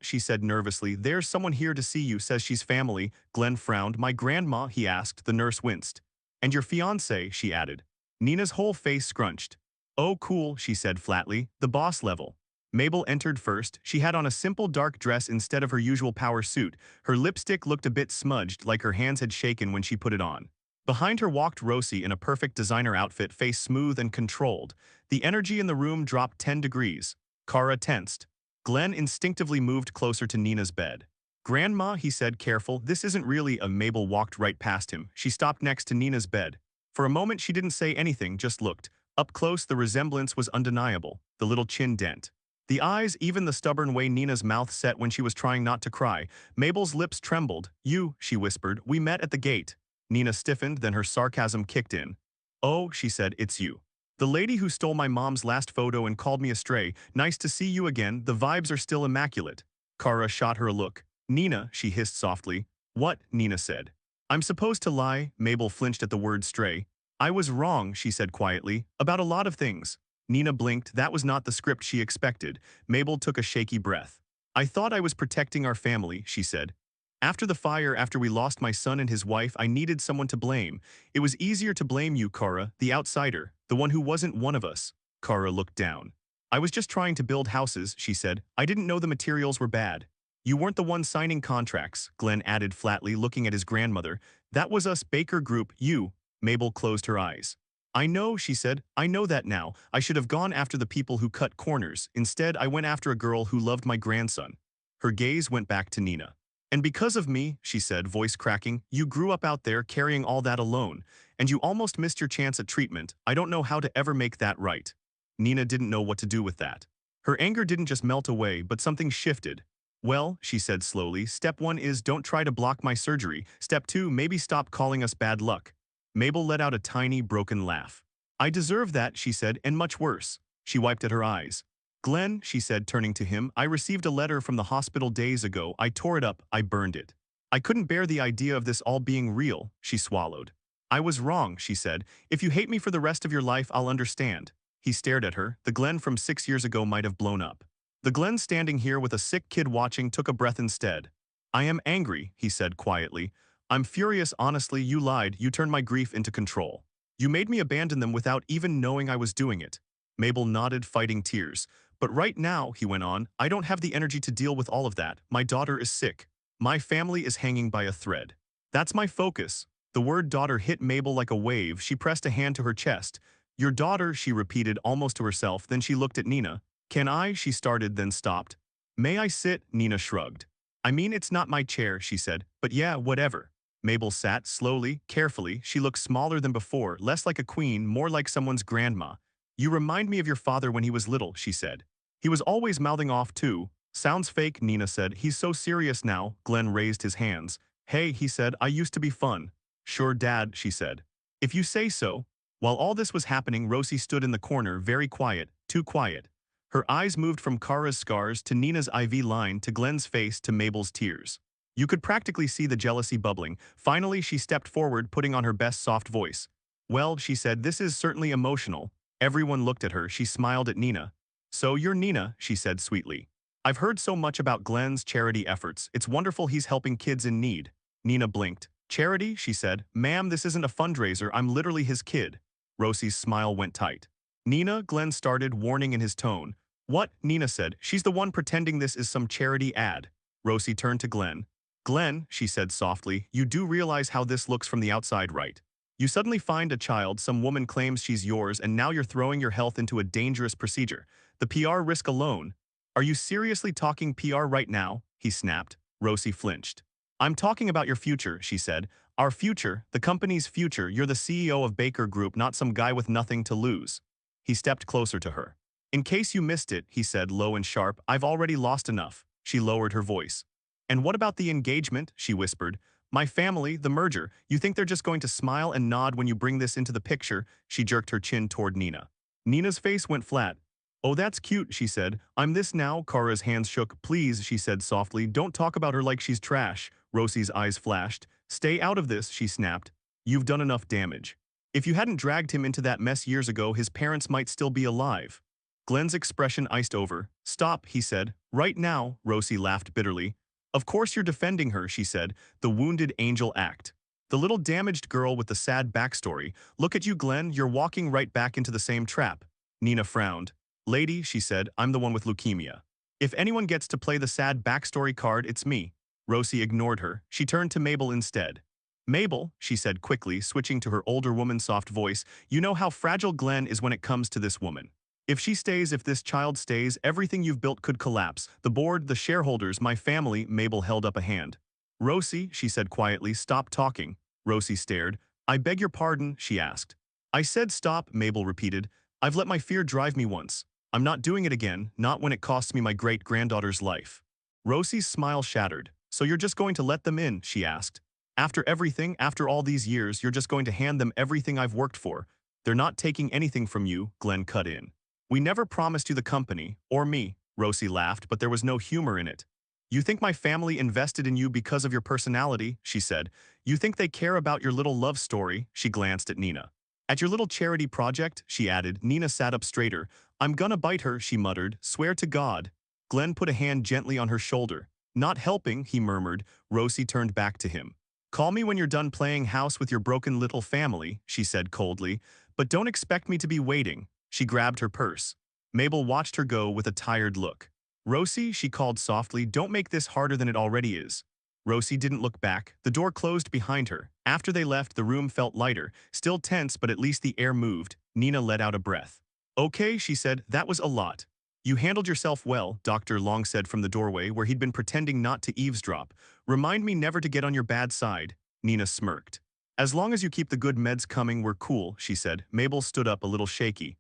She said nervously, there's someone here to see you, says she's family. Glenn frowned. My grandma, he asked. The nurse winced. And your fiancé, she added. Nina's whole face scrunched. Oh, cool, she said flatly. The boss level. Mabel entered first. She had on a simple dark dress instead of her usual power suit. Her lipstick looked a bit smudged, like her hands had shaken when she put it on. Behind her walked Rosie in a perfect designer outfit, face smooth and controlled. The energy in the room dropped 10 degrees. Kara tensed. Glenn instinctively moved closer to Nina's bed. Grandma, he said, careful, this isn't really a. Mabel walked right past him. She stopped next to Nina's bed. For a moment she didn't say anything, just looked. Up close the resemblance was undeniable, the little chin dent. The eyes, even the stubborn way Nina's mouth set when she was trying not to cry. Mabel's lips trembled. You, she whispered, we met at the gate. Nina stiffened, then her sarcasm kicked in. Oh, she said, it's you. The lady who stole my mom's last photo and called me a stray. Nice to see you again, the vibes are still immaculate. Kara shot her a look. Nina, she hissed softly. What? Nina said. I'm supposed to lie, Mabel flinched at the word stray. I was wrong, she said quietly, about a lot of things. Nina blinked, that was not the script she expected. Mabel took a shaky breath. I thought I was protecting our family, she said. After the fire, after we lost my son and his wife, I needed someone to blame. It was easier to blame you, Kara, the outsider, the one who wasn't one of us. Kara looked down. I was just trying to build houses, she said. I didn't know the materials were bad. You weren't the one signing contracts, Glenn added flatly, looking at his grandmother. That was us, Baker Group, you. Mabel closed her eyes. I know, she said. I know that now. I should have gone after the people who cut corners. Instead, I went after a girl who loved my grandson. Her gaze went back to Nina. And because of me, she said, voice cracking, you grew up out there carrying all that alone, and you almost missed your chance at treatment. I don't know how to ever make that right. Nina didn't know what to do with that. Her anger didn't just melt away, but something shifted. Well, she said slowly, step 1 is don't try to block my surgery. Step 2, maybe stop calling us bad luck. Mabel let out a tiny, broken laugh. I deserve that, she said, and much worse. She wiped at her eyes. Glenn, she said, turning to him, I received a letter from the hospital days ago. I tore it up, I burned it. I couldn't bear the idea of this all being real, she swallowed. I was wrong, she said. If you hate me for the rest of your life, I'll understand. He stared at her. The Glenn from 6 years ago might have blown up. The Glenn standing here with a sick kid watching took a breath instead. I am angry, he said quietly. I'm furious, honestly. You lied. You turned my grief into control. You made me abandon them without even knowing I was doing it. Mabel nodded, fighting tears. But right now, he went on, I don't have the energy to deal with all of that. My daughter is sick. My family is hanging by a thread. That's my focus. The word daughter hit Mabel like a wave. She pressed a hand to her chest. Your daughter, she repeated almost to herself. Then she looked at Nina. Can I? She started, then stopped. May I sit? Nina shrugged. I mean, it's not my chair, she said. But yeah, whatever. Mabel sat, slowly, carefully. She looked smaller than before, less like a queen, more like someone's grandma. You remind me of your father when he was little, she said. He was always mouthing off too. Sounds fake, Nina said. He's so serious now. Glenn raised his hands. Hey, he said, I used to be fun. Sure, Dad, she said. If you say so. While all this was happening, Rosie stood in the corner, very quiet, too quiet. Her eyes moved from Kara's scars to Nina's IV line to Glenn's face to Mabel's tears. You could practically see the jealousy bubbling. Finally, she stepped forward, putting on her best soft voice. Well, she said, this is certainly emotional. Everyone looked at her. She smiled at Nina. So you're Nina, she said sweetly. I've heard so much about Glenn's charity efforts. It's wonderful he's helping kids in need. Nina blinked. Charity, she said. Ma'am, this isn't a fundraiser. I'm literally his kid. Rosie's smile went tight. Nina, Glenn started, warning in his tone. What? Nina said. She's the one pretending this is some charity ad. Rosie turned to Glenn. Glenn, she said softly, you do realize how this looks from the outside, right? You suddenly find a child, some woman claims she's yours, and now you're throwing your health into a dangerous procedure. The PR risk alone. Are you seriously talking PR right now? He snapped. Rosie flinched. I'm talking about your future, she said. Our future, the company's future. You're the CEO of Baker Group, not some guy with nothing to lose. He stepped closer to her. In case you missed it, he said low and sharp, I've already lost enough. She lowered her voice. And what about the engagement? She whispered. My family, the merger. You think they're just going to smile and nod when you bring this into the picture? She jerked her chin toward Nina. Nina's face went flat. Oh, that's cute, she said. I'm this now. Kara's hands shook. Please, she said softly, don't talk about her like she's trash. Rosie's eyes flashed. Stay out of this, she snapped. You've done enough damage. If you hadn't dragged him into that mess years ago, his parents might still be alive. Glenn's expression iced over. Stop, he said. Right now, Rosie laughed bitterly. Of course you're defending her, she said, the wounded angel act. The little damaged girl with the sad backstory. Look at you, Glenn, you're walking right back into the same trap. Nina frowned. Lady, she said, I'm the one with leukemia. If anyone gets to play the sad backstory card, it's me. Rosie ignored her. She turned to Mabel instead. Mabel, she said quickly, switching to her older woman's soft voice, you know how fragile Glenn is when it comes to this woman. If she stays, if this child stays, everything you've built could collapse. The board, the shareholders, my family. Mabel held up a hand. Rosie, she said quietly, stop talking. Rosie stared. I beg your pardon, she asked. I said stop, Mabel repeated. I've let my fear drive me once. I'm not doing it again, not when it costs me my great-granddaughter's life. Rosie's smile shattered. So you're just going to let them in, she asked. After everything, after all these years, you're just going to hand them everything I've worked for. They're not taking anything from you, Glenn cut in. We never promised you the company, or me, Rosie laughed, but there was no humor in it. You think my family invested in you because of your personality, she said. You think they care about your little love story, she glanced at Nina. At your little charity project, she added. Nina sat up straighter. I'm gonna bite her, she muttered. Swear to God. Glenn put a hand gently on her shoulder. Not helping, he murmured. Rosie turned back to him. Call me when you're done playing house with your broken little family, she said coldly. But don't expect me to be waiting. She grabbed her purse. Mabel watched her go with a tired look. Rosie, she called softly, don't make this harder than it already is. Rosie didn't look back. The door closed behind her. After they left, the room felt lighter, still tense, but at least the air moved. Nina let out a breath. Okay, she said, that was a lot. You handled yourself well, Dr. Long said from the doorway where he'd been pretending not to eavesdrop. Remind me never to get on your bad side. Nina smirked. As long as you keep the good meds coming, we're cool, she said. Mabel stood up a little shaky.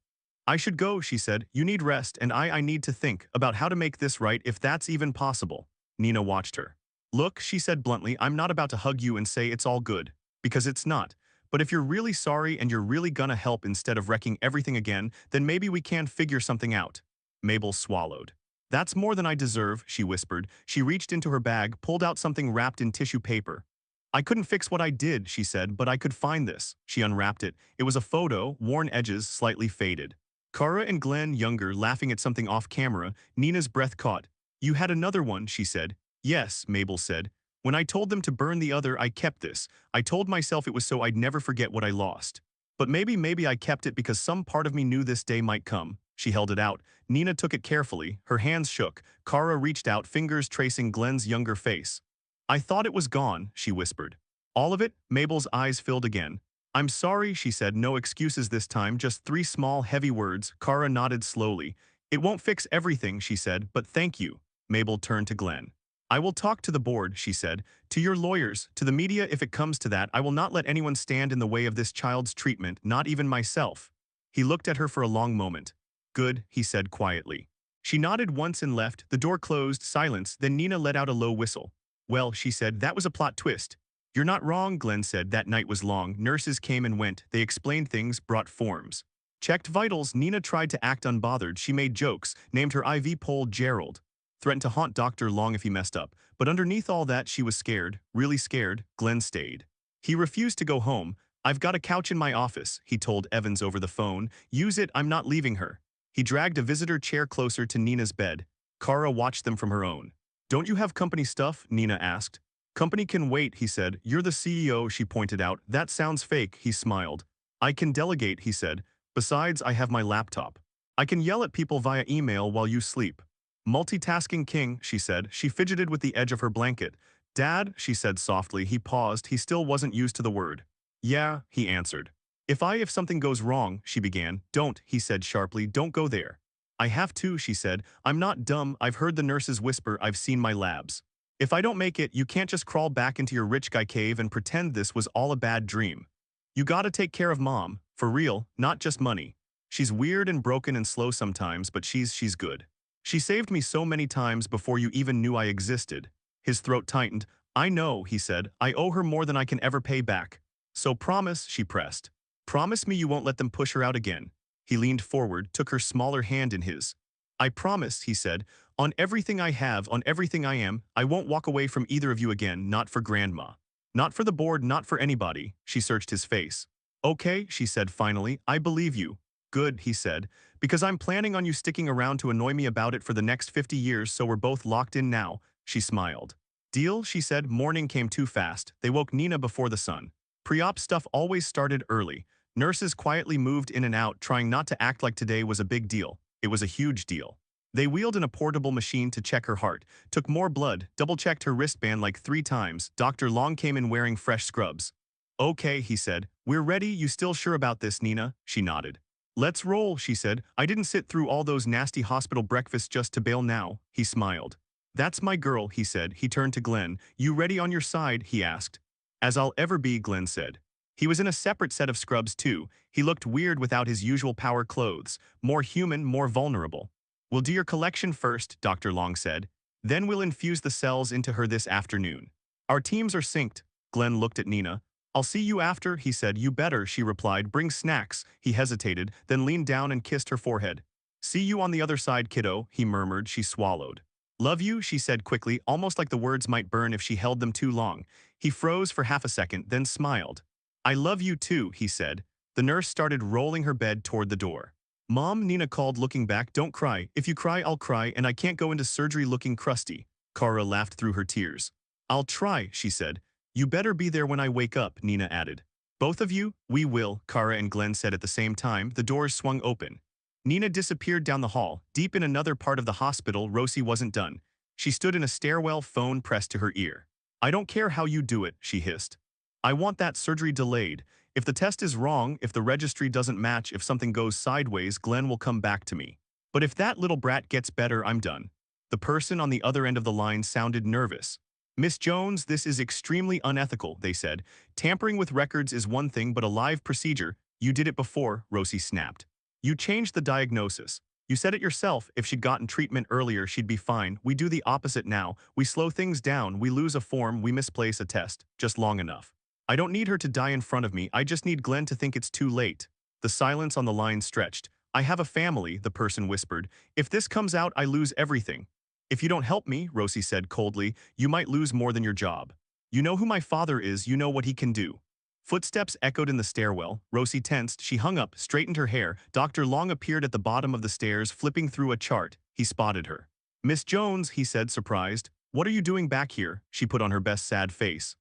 I should go, she said. You need rest, and I need to think about how to make this right if that's even possible. Nina watched her. Look, she said bluntly, I'm not about to hug you and say it's all good, because it's not. But if you're really sorry and you're really gonna help instead of wrecking everything again, then maybe we can figure something out. Mabel swallowed. That's more than I deserve, she whispered. She reached into her bag, pulled out something wrapped in tissue paper. I couldn't fix what I did, she said, but I could find this. She unwrapped it. It was a photo, worn edges, slightly faded. Kara and Glenn younger laughing at something off camera. Nina's breath caught. You had another one, she said. Yes, Mabel said. When I told them to burn the other, I kept this. I told myself it was so I'd never forget what I lost. But maybe I kept it because some part of me knew this day might come. She held it out. Nina took it carefully. Her hands shook. Kara reached out, fingers tracing Glenn's younger face. I thought it was gone, she whispered. All of it? Mabel's eyes filled again. I'm sorry, she said, no excuses this time, just 3 small, heavy words. Kara nodded slowly. It won't fix everything, she said, but thank you. Mabel turned to Glenn. I will talk to the board, she said, to your lawyers, to the media if it comes to that. I will not let anyone stand in the way of this child's treatment, not even myself. He looked at her for a long moment. Good, he said quietly. She nodded once and left. The door closed, silence, then Nina let out a low whistle. Well, she said, that was a plot twist. You're not wrong, Glenn said. That night was long. Nurses came and went. They explained things, brought forms. Checked vitals. Nina tried to act unbothered. She made jokes, named her IV pole Gerald. Threatened to haunt Dr. Long if he messed up. But underneath all that, she was scared, really scared. Glenn stayed. He refused to go home. I've got a couch in my office, he told Evans over the phone. Use it, I'm not leaving her. He dragged a visitor chair closer to Nina's bed. Kara watched them from her own. Don't you have company stuff? Nina asked. Company can wait, he said. You're the CEO, she pointed out. That sounds fake, he smiled. I can delegate, he said. Besides, I have my laptop. I can yell at people via email while you sleep. Multitasking king, she said. She fidgeted with the edge of her blanket. Dad, she said softly. He paused. He still wasn't used to the word. Yeah, he answered. If something goes wrong, she began. Don't, he said sharply. Don't go there. I have to, she said. I'm not dumb. I've heard the nurses whisper. I've seen my labs. If I don't make it, you can't just crawl back into your rich guy cave and pretend this was all a bad dream. You gotta take care of Mom. For real, not just money. She's weird and broken and slow sometimes, but she's good. She saved me so many times before you even knew I existed. His throat tightened. I know, he said. I owe her more than I can ever pay back. So promise, she pressed. Promise me you won't let them push her out again. He leaned forward, took her smaller hand in his. I promise, he said. On everything I have, on everything I am, I won't walk away from either of you again, not for Grandma. Not for the board, not for anybody. She searched his face. Okay, she said finally, I believe you. Good, he said, because I'm planning on you sticking around to annoy me about it for the next 50 years, so we're both locked in now. She smiled. Deal, she said. Morning came too fast. They woke Nina before the sun. Pre-op stuff always started early. Nurses quietly moved in and out, trying not to act like today was a big deal. It was a huge deal. They wheeled in a portable machine to check her heart, took more blood, double-checked her wristband like 3 times. Dr. Long came in wearing fresh scrubs. Okay, he said. We're ready. You still sure about this, Nina? She nodded. Let's roll, she said. I didn't sit through all those nasty hospital breakfasts just to bail now. He smiled. That's my girl, he said. He turned to Glenn. You ready on your side? He asked. As I'll ever be, Glenn said. He was in a separate set of scrubs too. He looked weird without his usual power clothes. More human, more vulnerable. We'll do your collection first, Dr. Long said. Then we'll infuse the cells into her this afternoon. Our teams are synced. Glenn looked at Nina. I'll see you after, he said. You better, she replied. Bring snacks. He hesitated, then leaned down and kissed her forehead. See you on the other side, kiddo, he murmured. She swallowed. Love you, she said quickly, almost like the words might burn if she held them too long. He froze for half a second, then smiled. I love you too, he said. The nurse started rolling her bed toward the door. Mom, Nina called, looking back. Don't cry. If you cry, I'll cry, and I can't go into surgery looking crusty. Kara laughed through her tears. I'll try, she said. You better be there when I wake up, Nina added. Both of you? We will, Kara and Glenn said at the same time. The doors swung open. Nina disappeared down the hall. Deep in another part of the hospital, Rosie wasn't done. She stood in a stairwell, phone pressed to her ear. I don't care how you do it, she hissed. I want that surgery delayed. If the test is wrong, if the registry doesn't match, if something goes sideways, Glenn will come back to me. But if that little brat gets better, I'm done. The person on the other end of the line sounded nervous. Miss Jones, this is extremely unethical, they said. Tampering with records is one thing, but a live procedure. You did it before, Rosie snapped. You changed the diagnosis. You said it yourself. If she'd gotten treatment earlier, she'd be fine. We do the opposite now. We slow things down. We lose a form. We misplace a test. Just long enough. I don't need her to die in front of me. I just need Glenn to think it's too late. The silence on the line stretched. I have a family, the person whispered. If this comes out, I lose everything. If you don't help me, Rosie said coldly, you might lose more than your job. You know who my father is, you know what he can do. Footsteps echoed in the stairwell. Rosie tensed. She hung up, straightened her hair. Dr. Long appeared at the bottom of the stairs, flipping through a chart. He spotted her. Miss Jones, he said, surprised. What are you doing back here? She put on her best sad face.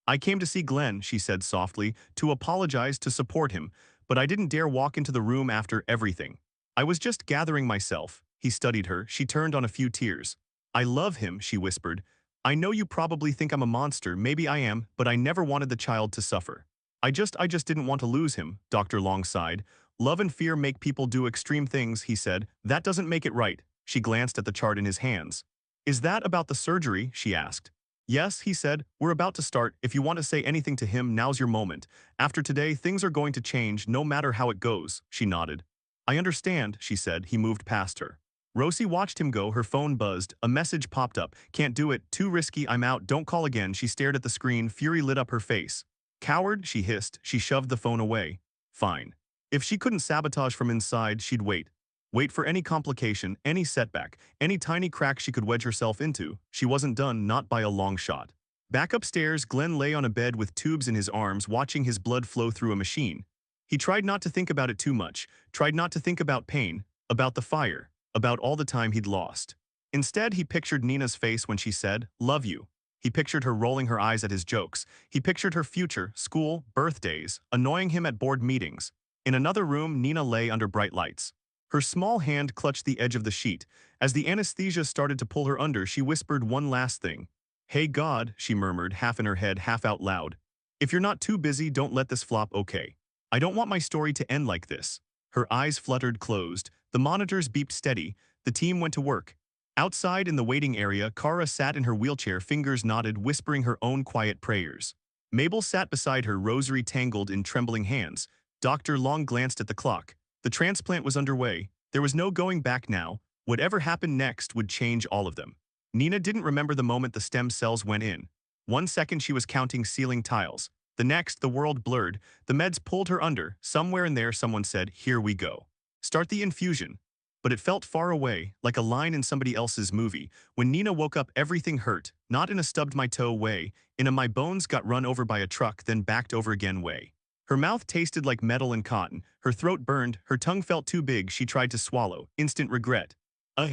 I came to see Glenn, she said softly, to apologize, to support him, but I didn't dare walk into the room after everything. I was just gathering myself. He studied her. She turned on a few tears. I love him, she whispered. I know you probably think I'm a monster, maybe I am, but I never wanted the child to suffer. I just didn't want to lose him, Dr. Long sighed. Love and fear make people do extreme things, he said. That doesn't make it right. She glanced at the chart in his hands. Is that about the surgery? She asked. Yes, he said. We're about to start. If you want to say anything to him, now's your moment. After today, things are going to change, no matter how it goes, she nodded. I understand, she said. He moved past her. Rosie watched him go. Her phone buzzed. A message popped up. Can't do it. Too risky. I'm out. Don't call again. She stared at the screen. Fury lit up her face. Coward, she hissed. She shoved the phone away. Fine. If she couldn't sabotage from inside, she'd wait. Wait for any complication, any setback, any tiny crack she could wedge herself into. She wasn't done, not by a long shot. Back upstairs, Glenn lay on a bed with tubes in his arms, watching his blood flow through a machine. He tried not to think about it too much, tried not to think about pain, about the fire, about all the time he'd lost. Instead, he pictured Nina's face when she said, "Love you." He pictured her rolling her eyes at his jokes. He pictured her future, school, birthdays, annoying him at board meetings. In another room, Nina lay under bright lights. Her small hand clutched the edge of the sheet. As the anesthesia started to pull her under, she whispered one last thing. Hey God, she murmured, half in her head, half out loud. If you're not too busy, don't let this flop, okay? I don't want my story to end like this. Her eyes fluttered closed. The monitors beeped steady. The team went to work. Outside in the waiting area, Kara sat in her wheelchair, fingers knotted, whispering her own quiet prayers. Mabel sat beside her, rosary tangled in trembling hands. Dr. Long glanced at the clock. The transplant was underway. There was no going back now. Whatever happened next would change all of them. Nina didn't remember the moment the stem cells went in. 1 second she was counting ceiling tiles. The next, the world blurred. The meds pulled her under. Somewhere in there someone said, "Here we go. Start the infusion." But it felt far away, like a line in somebody else's movie. When Nina woke up, everything hurt, not in a stubbed my toe way, in a my bones got run over by a truck then backed over again way. Her mouth tasted like metal and cotton, her throat burned, her tongue felt too big she tried to swallow, instant regret.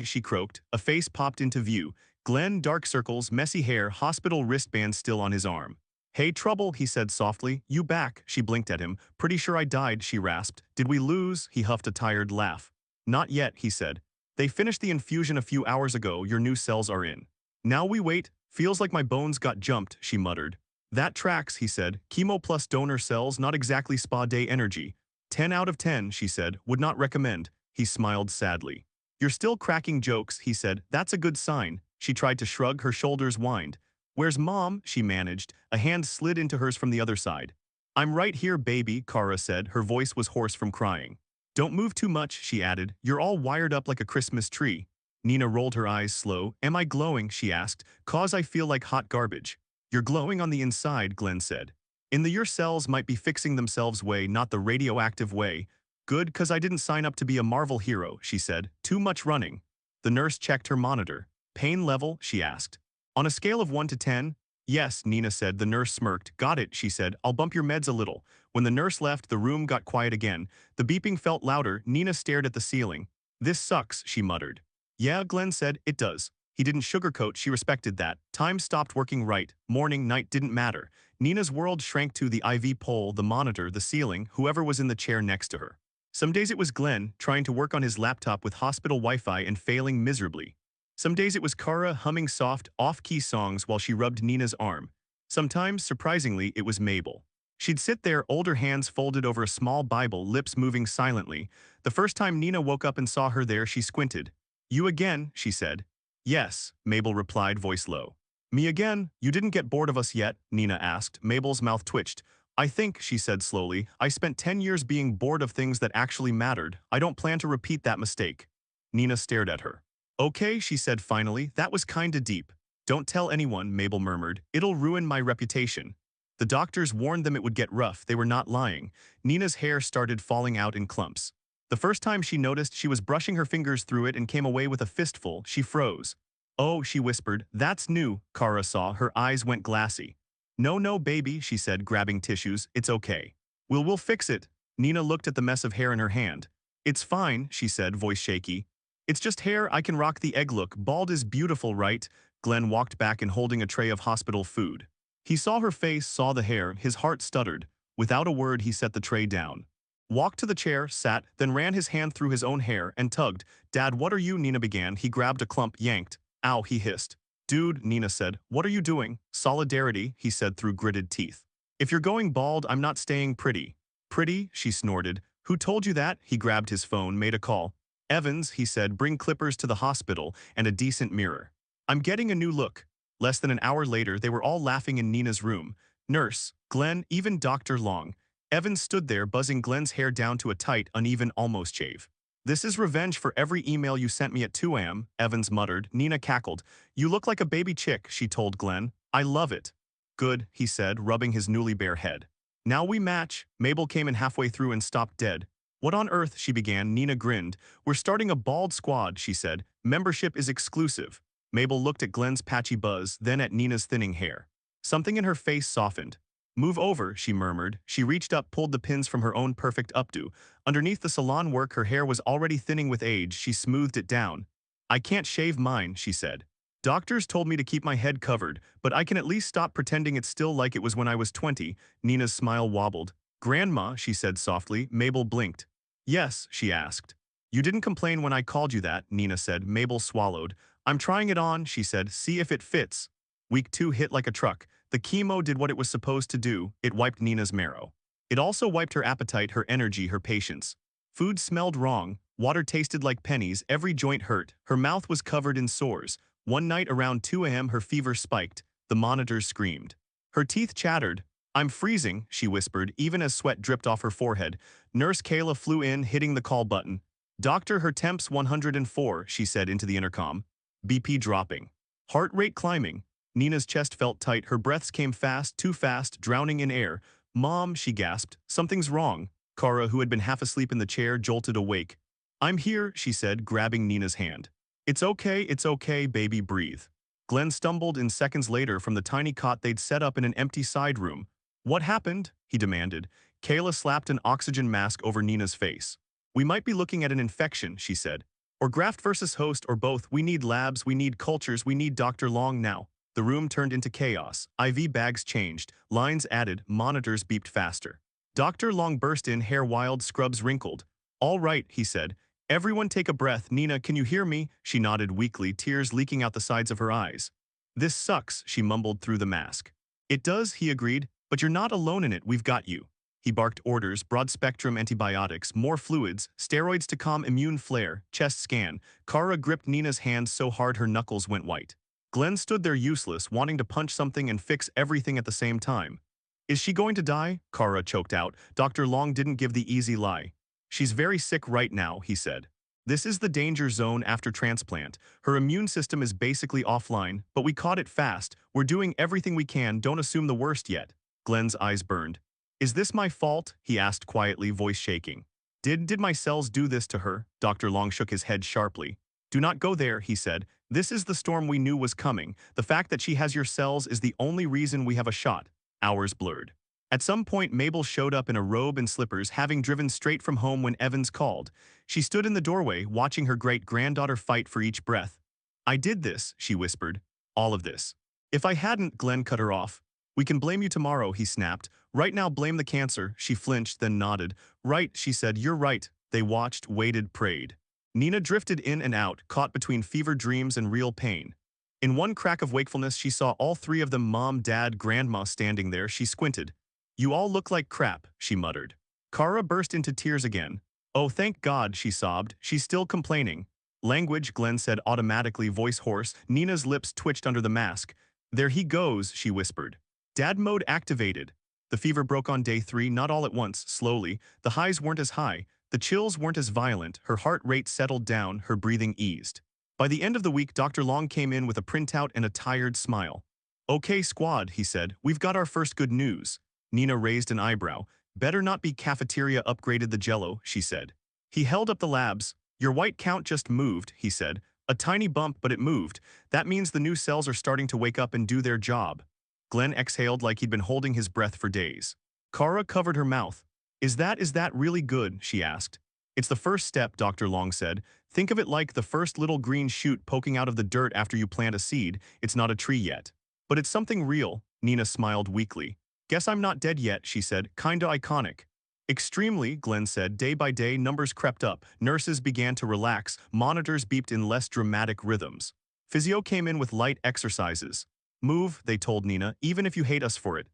She croaked, a face popped into view. Glenn, dark circles, messy hair, hospital wristband still on his arm. "Hey, Trouble," he said softly. "You back?" She blinked at him. "Pretty sure I died," she rasped. "Did we lose?" He huffed a tired laugh. "Not yet," he said. "They finished the infusion a few hours ago, your new cells are in. Now we wait. Feels like my bones got jumped," she muttered. "That tracks," he said. "Chemo plus donor cells, not exactly spa day energy." 10 out of 10, she said. "Would not recommend." He smiled sadly. "You're still cracking jokes," he said. "That's a good sign." She tried to shrug, her shoulders whined. "Where's Mom?" she managed. A hand slid into hers from the other side. "I'm right here, baby," Kara said. Her voice was hoarse from crying. "Don't move too much," she added. "You're all wired up like a Christmas tree." Nina rolled her eyes slow. "Am I glowing?" she asked. "'Cause I feel like hot garbage." "You're glowing on the inside," Glenn said. Your cells might be fixing themselves way, not the radioactive way." "Good, 'cause I didn't sign up to be a Marvel hero," she said. "Too much running." The nurse checked her monitor. "Pain level?" she asked. "On a scale of 1 to 10? "Yes," Nina said. The nurse smirked. "Got it," she said. "I'll bump your meds a little." When the nurse left, the room got quiet again. The beeping felt louder. Nina stared at the ceiling. "This sucks," she muttered. "Yeah," Glenn said. "It does." He didn't sugarcoat, she respected that. Time stopped working right. Morning, night didn't matter. Nina's world shrank to the IV pole, the monitor, the ceiling, whoever was in the chair next to her. Some days it was Glenn, trying to work on his laptop with hospital Wi-Fi and failing miserably. Some days it was Kara humming soft, off-key songs while she rubbed Nina's arm. Sometimes, surprisingly, it was Mabel. She'd sit there, older hands folded over a small Bible, lips moving silently. The first time Nina woke up and saw her there, she squinted. "You again," she said. "Yes," Mabel replied, voice low. "Me again? You didn't get bored of us yet?" Nina asked. Mabel's mouth twitched. "I think," she said slowly, "I spent 10 years being bored of things that actually mattered. I don't plan to repeat that mistake." Nina stared at her. "Okay," she said finally, "that was kinda deep." "Don't tell anyone," Mabel murmured. "It'll ruin my reputation." The doctors warned them it would get rough. They were not lying. Nina's hair started falling out in clumps. The first time she noticed, she was brushing her fingers through it and came away with a fistful. She froze. "Oh," she whispered. "That's new." Kara saw. Her eyes went glassy. "No, no, baby," she said, grabbing tissues. "It's okay. We'll fix it." Nina looked at the mess of hair in her hand. "It's fine," she said, voice shaky. "It's just hair. I can rock the egg look. Bald is beautiful, right?" Glenn walked back and holding a tray of hospital food. He saw her face, saw the hair. His heart stuttered. Without a word, he set the tray down. Walked to the chair, sat, then ran his hand through his own hair and tugged. "Dad, what are you?" Nina began. He grabbed a clump, yanked. "Ow," he hissed. "Dude," Nina said. "What are you doing?" "Solidarity," he said through gritted teeth. "If you're going bald, I'm not staying pretty." "Pretty?" she snorted. "Who told you that?" He grabbed his phone, made a call. "Evans," he said, "bring clippers to the hospital and a decent mirror. I'm getting a new look." Less than an hour later, they were all laughing in Nina's room. Nurse, Glenn, even Dr. Long. Evans stood there, buzzing Glenn's hair down to a tight, uneven almost shave. "This is revenge for every email you sent me at 2 a.m., Evans muttered. Nina cackled. "You look like a baby chick," she told Glenn. "I love it." "Good," he said, rubbing his newly bare head. "Now we match." Mabel came in halfway through and stopped dead. "What on earth?" she began. Nina grinned. "We're starting a bald squad," she said. "Membership is exclusive." Mabel looked at Glenn's patchy buzz, then at Nina's thinning hair. Something in her face softened. "Move over," she murmured. She reached up, pulled the pins from her own perfect updo. Underneath the salon work, her hair was already thinning with age. She smoothed it down. "I can't shave mine," she said. "Doctors told me to keep my head covered, but I can at least stop pretending it's still like it was when I was 20. Nina's smile wobbled. "Grandma," she said softly. Mabel blinked. "Yes," she asked. "You didn't complain when I called you that," Nina said. Mabel swallowed. "I'm trying it on," she said. "See if it fits." Week 2 hit like a truck. The chemo did what it was supposed to do. It wiped Nina's marrow. It also wiped her appetite, her energy, her patience. Food smelled wrong. Water tasted like pennies. Every joint hurt. Her mouth was covered in sores. One night around 2 a.m. her fever spiked. The monitors screamed. Her teeth chattered. "I'm freezing," she whispered, even as sweat dripped off her forehead. Nurse Kayla flew in, hitting the call button. "Doctor, her temp's 104, she said into the intercom. BP dropping. Heart rate climbing. Nina's chest felt tight, her breaths came fast, too fast, drowning in air. Mom, she gasped. Something's wrong. Kara, who had been half asleep in the chair, jolted awake. I'm here, she said, grabbing Nina's hand. It's okay, baby, breathe. Glenn stumbled in seconds later from the tiny cot they'd set up in an empty side room. What happened? He demanded. Kayla slapped an oxygen mask over Nina's face. We might be looking at an infection, she said. Or graft versus host, or both. We need labs, we need cultures, we need Dr. Long now. The room turned into chaos. IV bags changed, lines added, monitors beeped faster. Dr. Long burst in, hair wild, scrubs wrinkled. All right, he said. Everyone take a breath. Nina, can you hear me? She nodded weakly, tears leaking out the sides of her eyes. This sucks, she mumbled through the mask. It does, he agreed, but you're not alone in it, we've got you. He barked orders, broad-spectrum antibiotics, more fluids, steroids to calm immune flare, chest scan. Kara gripped Nina's hand so hard her knuckles went white. Glenn stood there useless, wanting to punch something and fix everything at the same time. Is she going to die? Kara choked out. Dr. Long didn't give the easy lie. She's very sick right now, he said. This is the danger zone after transplant. Her immune system is basically offline, but we caught it fast. We're doing everything we can, don't assume the worst yet. Glenn's eyes burned. Is this my fault? He asked quietly, voice shaking. Did my cells do this to her? Dr. Long shook his head sharply. Do not go there, he said. This is the storm we knew was coming. The fact that she has your cells is the only reason we have a shot. Hours blurred. At some point, Mabel showed up in a robe and slippers, having driven straight from home when Evans called. She stood in the doorway, watching her great-granddaughter fight for each breath. I did this, she whispered. All of this. If I hadn't, Glenn cut her off. We can blame you tomorrow, he snapped. Right now, blame the cancer. She flinched, then nodded. Right, she said. You're right. They watched, waited, prayed. Nina drifted in and out, caught between fever dreams and real pain. In one crack of wakefulness, she saw all three of them, Mom, Dad, Grandma, standing there. She squinted. You all look like crap, she muttered. Kara burst into tears again. Oh, thank God, she sobbed. She's still complaining. Language, Glenn said automatically, voice hoarse. Nina's lips twitched under the mask. There he goes, she whispered. Dad mode activated. The fever broke on day 3, not all at once, slowly. The highs weren't as high. The chills weren't as violent. Her heart rate settled down, her breathing eased. By the end of the week, Dr. Long came in with a printout and a tired smile. Okay, squad, he said. We've got our first good news. Nina raised an eyebrow. Better not be cafeteria upgraded the jello, she said. He held up the labs. Your white count just moved, he said. A tiny bump, but it moved. That means the new cells are starting to wake up and do their job. Glenn exhaled like he'd been holding his breath for days. Kara covered her mouth. Is that really good? She asked. It's the first step, Dr. Long said. Think of it like the first little green shoot poking out of the dirt after you plant a seed. It's not a tree yet. But it's something real, Nina smiled weakly. Guess I'm not dead yet, she said. Kinda iconic. Extremely, Glenn said. Day by day, numbers crept up. Nurses began to relax. Monitors beeped in less dramatic rhythms. Physio came in with light exercises. Move, they told Nina, even if you hate us for it.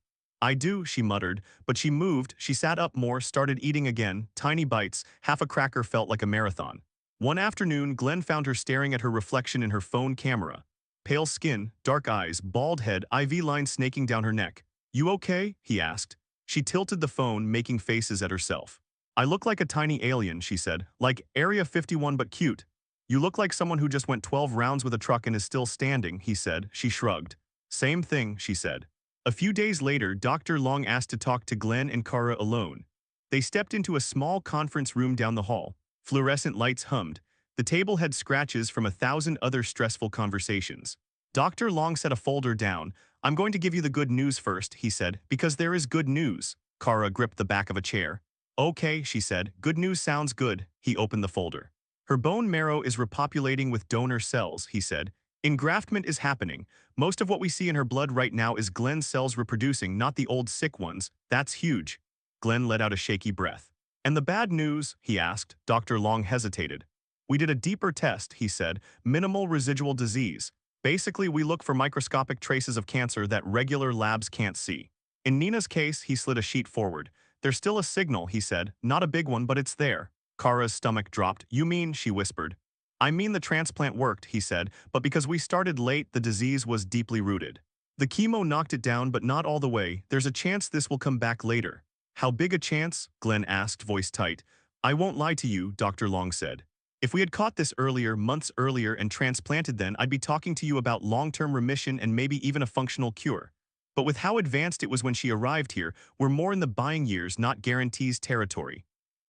I do, she muttered, but she moved, she sat up more, started eating again, tiny bites, half a cracker felt like a marathon. One afternoon, Glenn found her staring at her reflection in her phone camera. Pale skin, dark eyes, bald head, IV line snaking down her neck. You okay? He asked. She tilted the phone, making faces at herself. I look like a tiny alien, she said, like Area 51 but cute. You look like someone who just went 12 rounds with a truck and is still standing, he said. She shrugged. Same thing, she said. A few days later, Dr. Long asked to talk to Glenn and Kara alone. They stepped into a small conference room down the hall. Fluorescent lights hummed. The table had scratches from 1,000 other stressful conversations. Dr. Long set a folder down. I'm going to give you the good news first, he said, because there is good news. Kara gripped the back of a chair. Okay, she said. Good news sounds good. He opened the folder. Her bone marrow is repopulating with donor cells, he said. Engraftment is happening. Most of what we see in her blood right now is Glenn's cells reproducing, not the old sick ones. That's huge. Glenn let out a shaky breath. And the bad news? He asked. Dr. Long hesitated. We did a deeper test, he said. Minimal residual disease. Basically, we look for microscopic traces of cancer that regular labs can't see. In Nina's case, he slid a sheet forward. There's still a signal, he said. Not a big one, but it's there. Kara's stomach dropped. You mean, she whispered. I mean the transplant worked, he said, but because we started late, the disease was deeply rooted. The chemo knocked it down, but not all the way. There's a chance this will come back later. How big a chance? Glenn asked, voice tight. I won't lie to you, Dr. Long said. If we had caught this earlier, months earlier, and transplanted then, I'd be talking to you about long-term remission and maybe even a functional cure. But with how advanced it was when she arrived here, we're more in the buying years, not guarantees territory.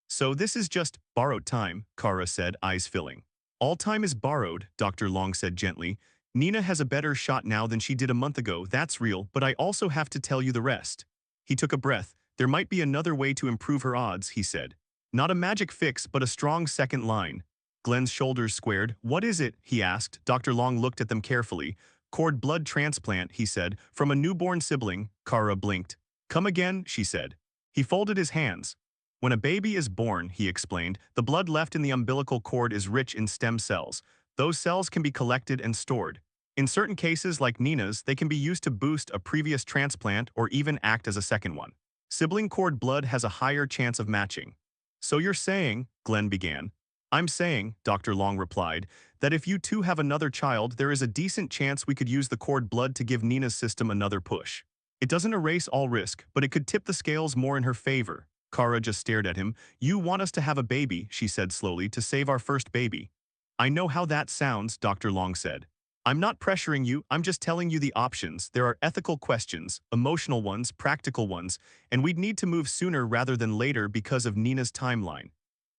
So this is just borrowed time, Kara said, eyes filling. All time is borrowed, Dr. Long said gently. Nina has a better shot now than she did a month ago, that's real, but I also have to tell you the rest. He took a breath. There might be another way to improve her odds, he said. Not a magic fix, but a strong second line. Glenn's shoulders squared. What is it? He asked. Dr. Long looked at them carefully. Cord blood transplant, he said, from a newborn sibling. Kara blinked. Come again, she said. He folded his hands. When a baby is born, he explained, the blood left in the umbilical cord is rich in stem cells. Those cells can be collected and stored. In certain cases, like Nina's, they can be used to boost a previous transplant or even act as a second one. Sibling cord blood has a higher chance of matching. So you're saying, Glenn began. I'm saying, Dr. Long replied, that if you two have another child, there is a decent chance we could use the cord blood to give Nina's system another push. It doesn't erase all risk, but it could tip the scales more in her favor. Kara just stared at him. You want us to have a baby, she said slowly, to save our first baby. I know how that sounds, Dr. Long said. I'm not pressuring you, I'm just telling you the options. There are ethical questions, emotional ones, practical ones, and we'd need to move sooner rather than later because of Nina's timeline.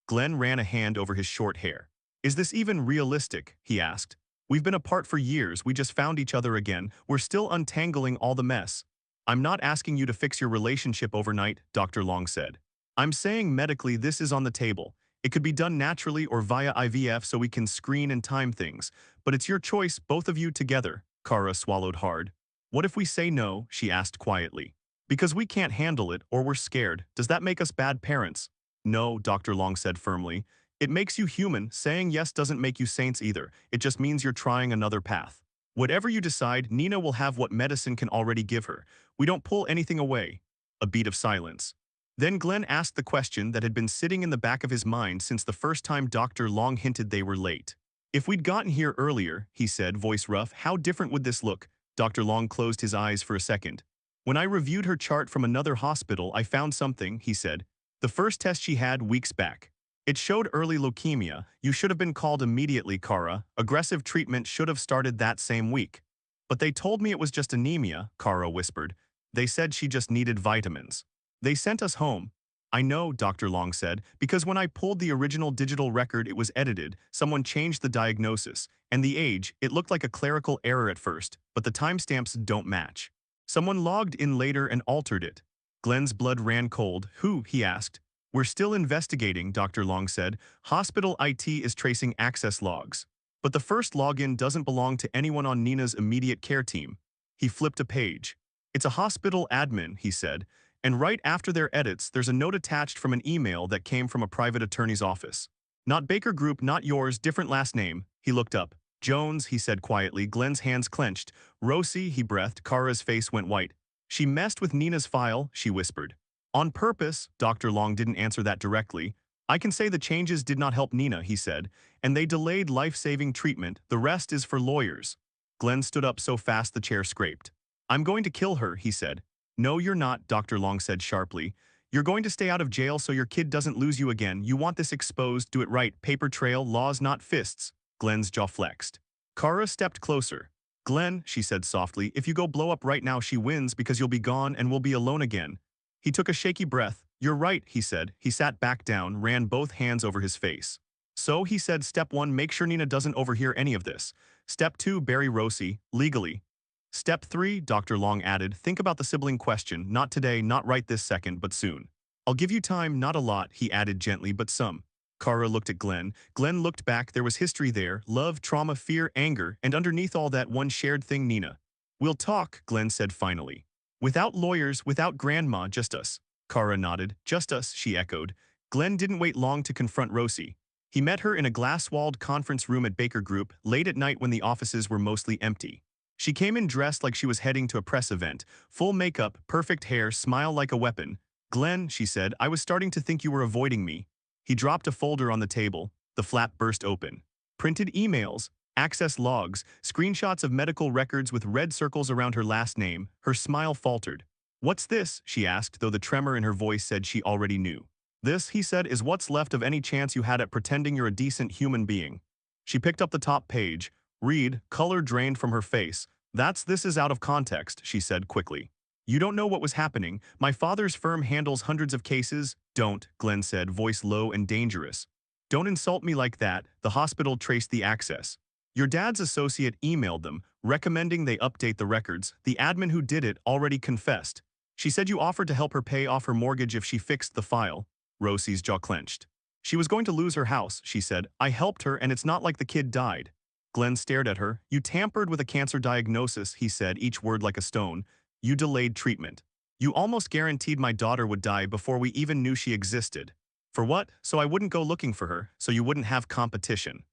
Glenn ran a hand over his short hair. Is this even realistic? He asked. We've been apart for years, we just found each other again, we're still untangling all the mess. I'm not asking you to fix your relationship overnight, Dr. Long said. I'm saying medically this is on the table. It could be done naturally or via IVF so we can screen and time things. But it's your choice, both of you together. Kara swallowed hard. What if we say no? She asked quietly. Because we can't handle it or we're scared. Does that make us bad parents? No, Dr. Long said firmly. It makes you human. Saying yes doesn't make you saints either. It just means you're trying another path. Whatever you decide, Nina will have what medicine can already give her. We don't pull anything away. A beat of silence. Then Glenn asked the question that had been sitting in the back of his mind since the first time Dr. Long hinted they were late. If we'd gotten here earlier, he said, voice rough, how different would this look? Dr. Long closed his eyes for a second. When I reviewed her chart from another hospital, I found something, he said. The first test she had weeks back. It showed early leukemia. You should have been called immediately, Kara. Aggressive treatment should have started that same week. But they told me it was just anemia, Kara whispered. They said she just needed vitamins. They sent us home. I know, Dr. Long said, because when I pulled the original digital record it was edited, someone changed the diagnosis, and the age, it looked like a clerical error at first, but the timestamps don't match. Someone logged in later and altered it. Glenn's blood ran cold. Who? He asked. We're still investigating, Dr. Long said. Hospital IT is tracing access logs. But the first login doesn't belong to anyone on Nina's immediate care team. He flipped a page. It's a hospital admin, he said. And right after their edits, there's a note attached from an email that came from a private attorney's office. Not Baker Group, not yours, different last name. He looked up. Jones, he said quietly. Glenn's hands clenched. Rosie, he breathed. Kara's face went white. She messed with Nina's file, she whispered. On purpose, Dr. Long didn't answer that directly. I can say the changes did not help Nina, he said, and they delayed life-saving treatment. The rest is for lawyers. Glenn stood up so fast the chair scraped. I'm going to kill her, he said. No, you're not, Dr. Long said sharply. You're going to stay out of jail so your kid doesn't lose you again. You want this exposed, do it right. Paper trail, laws not fists. Glenn's jaw flexed. Kara stepped closer. Glenn, she said softly, if you go blow up right now she wins because you'll be gone and we'll be alone again. He took a shaky breath. You're right, he said. He sat back down, ran both hands over his face. So, he said, step 1, make sure Nina doesn't overhear any of this. Step 2, bury Rosie, legally. Step 3, Dr. Long added, think about the sibling question, not today, not right this second, but soon. I'll give you time, not a lot, he added gently, but some. Kara looked at Glenn. Glenn looked back, there was history there, love, trauma, fear, anger, and underneath all that one shared thing, Nina. We'll talk, Glenn said finally. Without lawyers, without grandma, just us. Kara nodded. Just us, she echoed. Glenn didn't wait long to confront Rosie. He met her in a glass-walled conference room at Baker Group, late at night when the offices were mostly empty. She came in dressed like she was heading to a press event, full makeup, perfect hair, smile like a weapon. Glenn, she said, I was starting to think you were avoiding me. He dropped a folder on the table. The flap burst open. Printed emails, access logs, screenshots of medical records with red circles around her last name. Her smile faltered. What's this? She asked, though the tremor in her voice said she already knew. This, he said, is what's left of any chance you had at pretending you're a decent human being. She picked up the top page. Read, color drained from her face. This is out of context, she said quickly. You don't know what was happening. My father's firm handles hundreds of cases. Don't, Glenn said, voice low and dangerous. Don't insult me like that. The hospital traced the access. Your dad's associate emailed them, recommending they update the records. The admin who did it already confessed. She said you offered to help her pay off her mortgage if she fixed the file. Rosie's jaw clenched. She was going to lose her house, she said. I helped her and it's not like the kid died. Glenn stared at her. You tampered with a cancer diagnosis, he said, each word like a stone. You delayed treatment. You almost guaranteed my daughter would die before we even knew she existed. For what? So I wouldn't go looking for her, so you wouldn't have competition.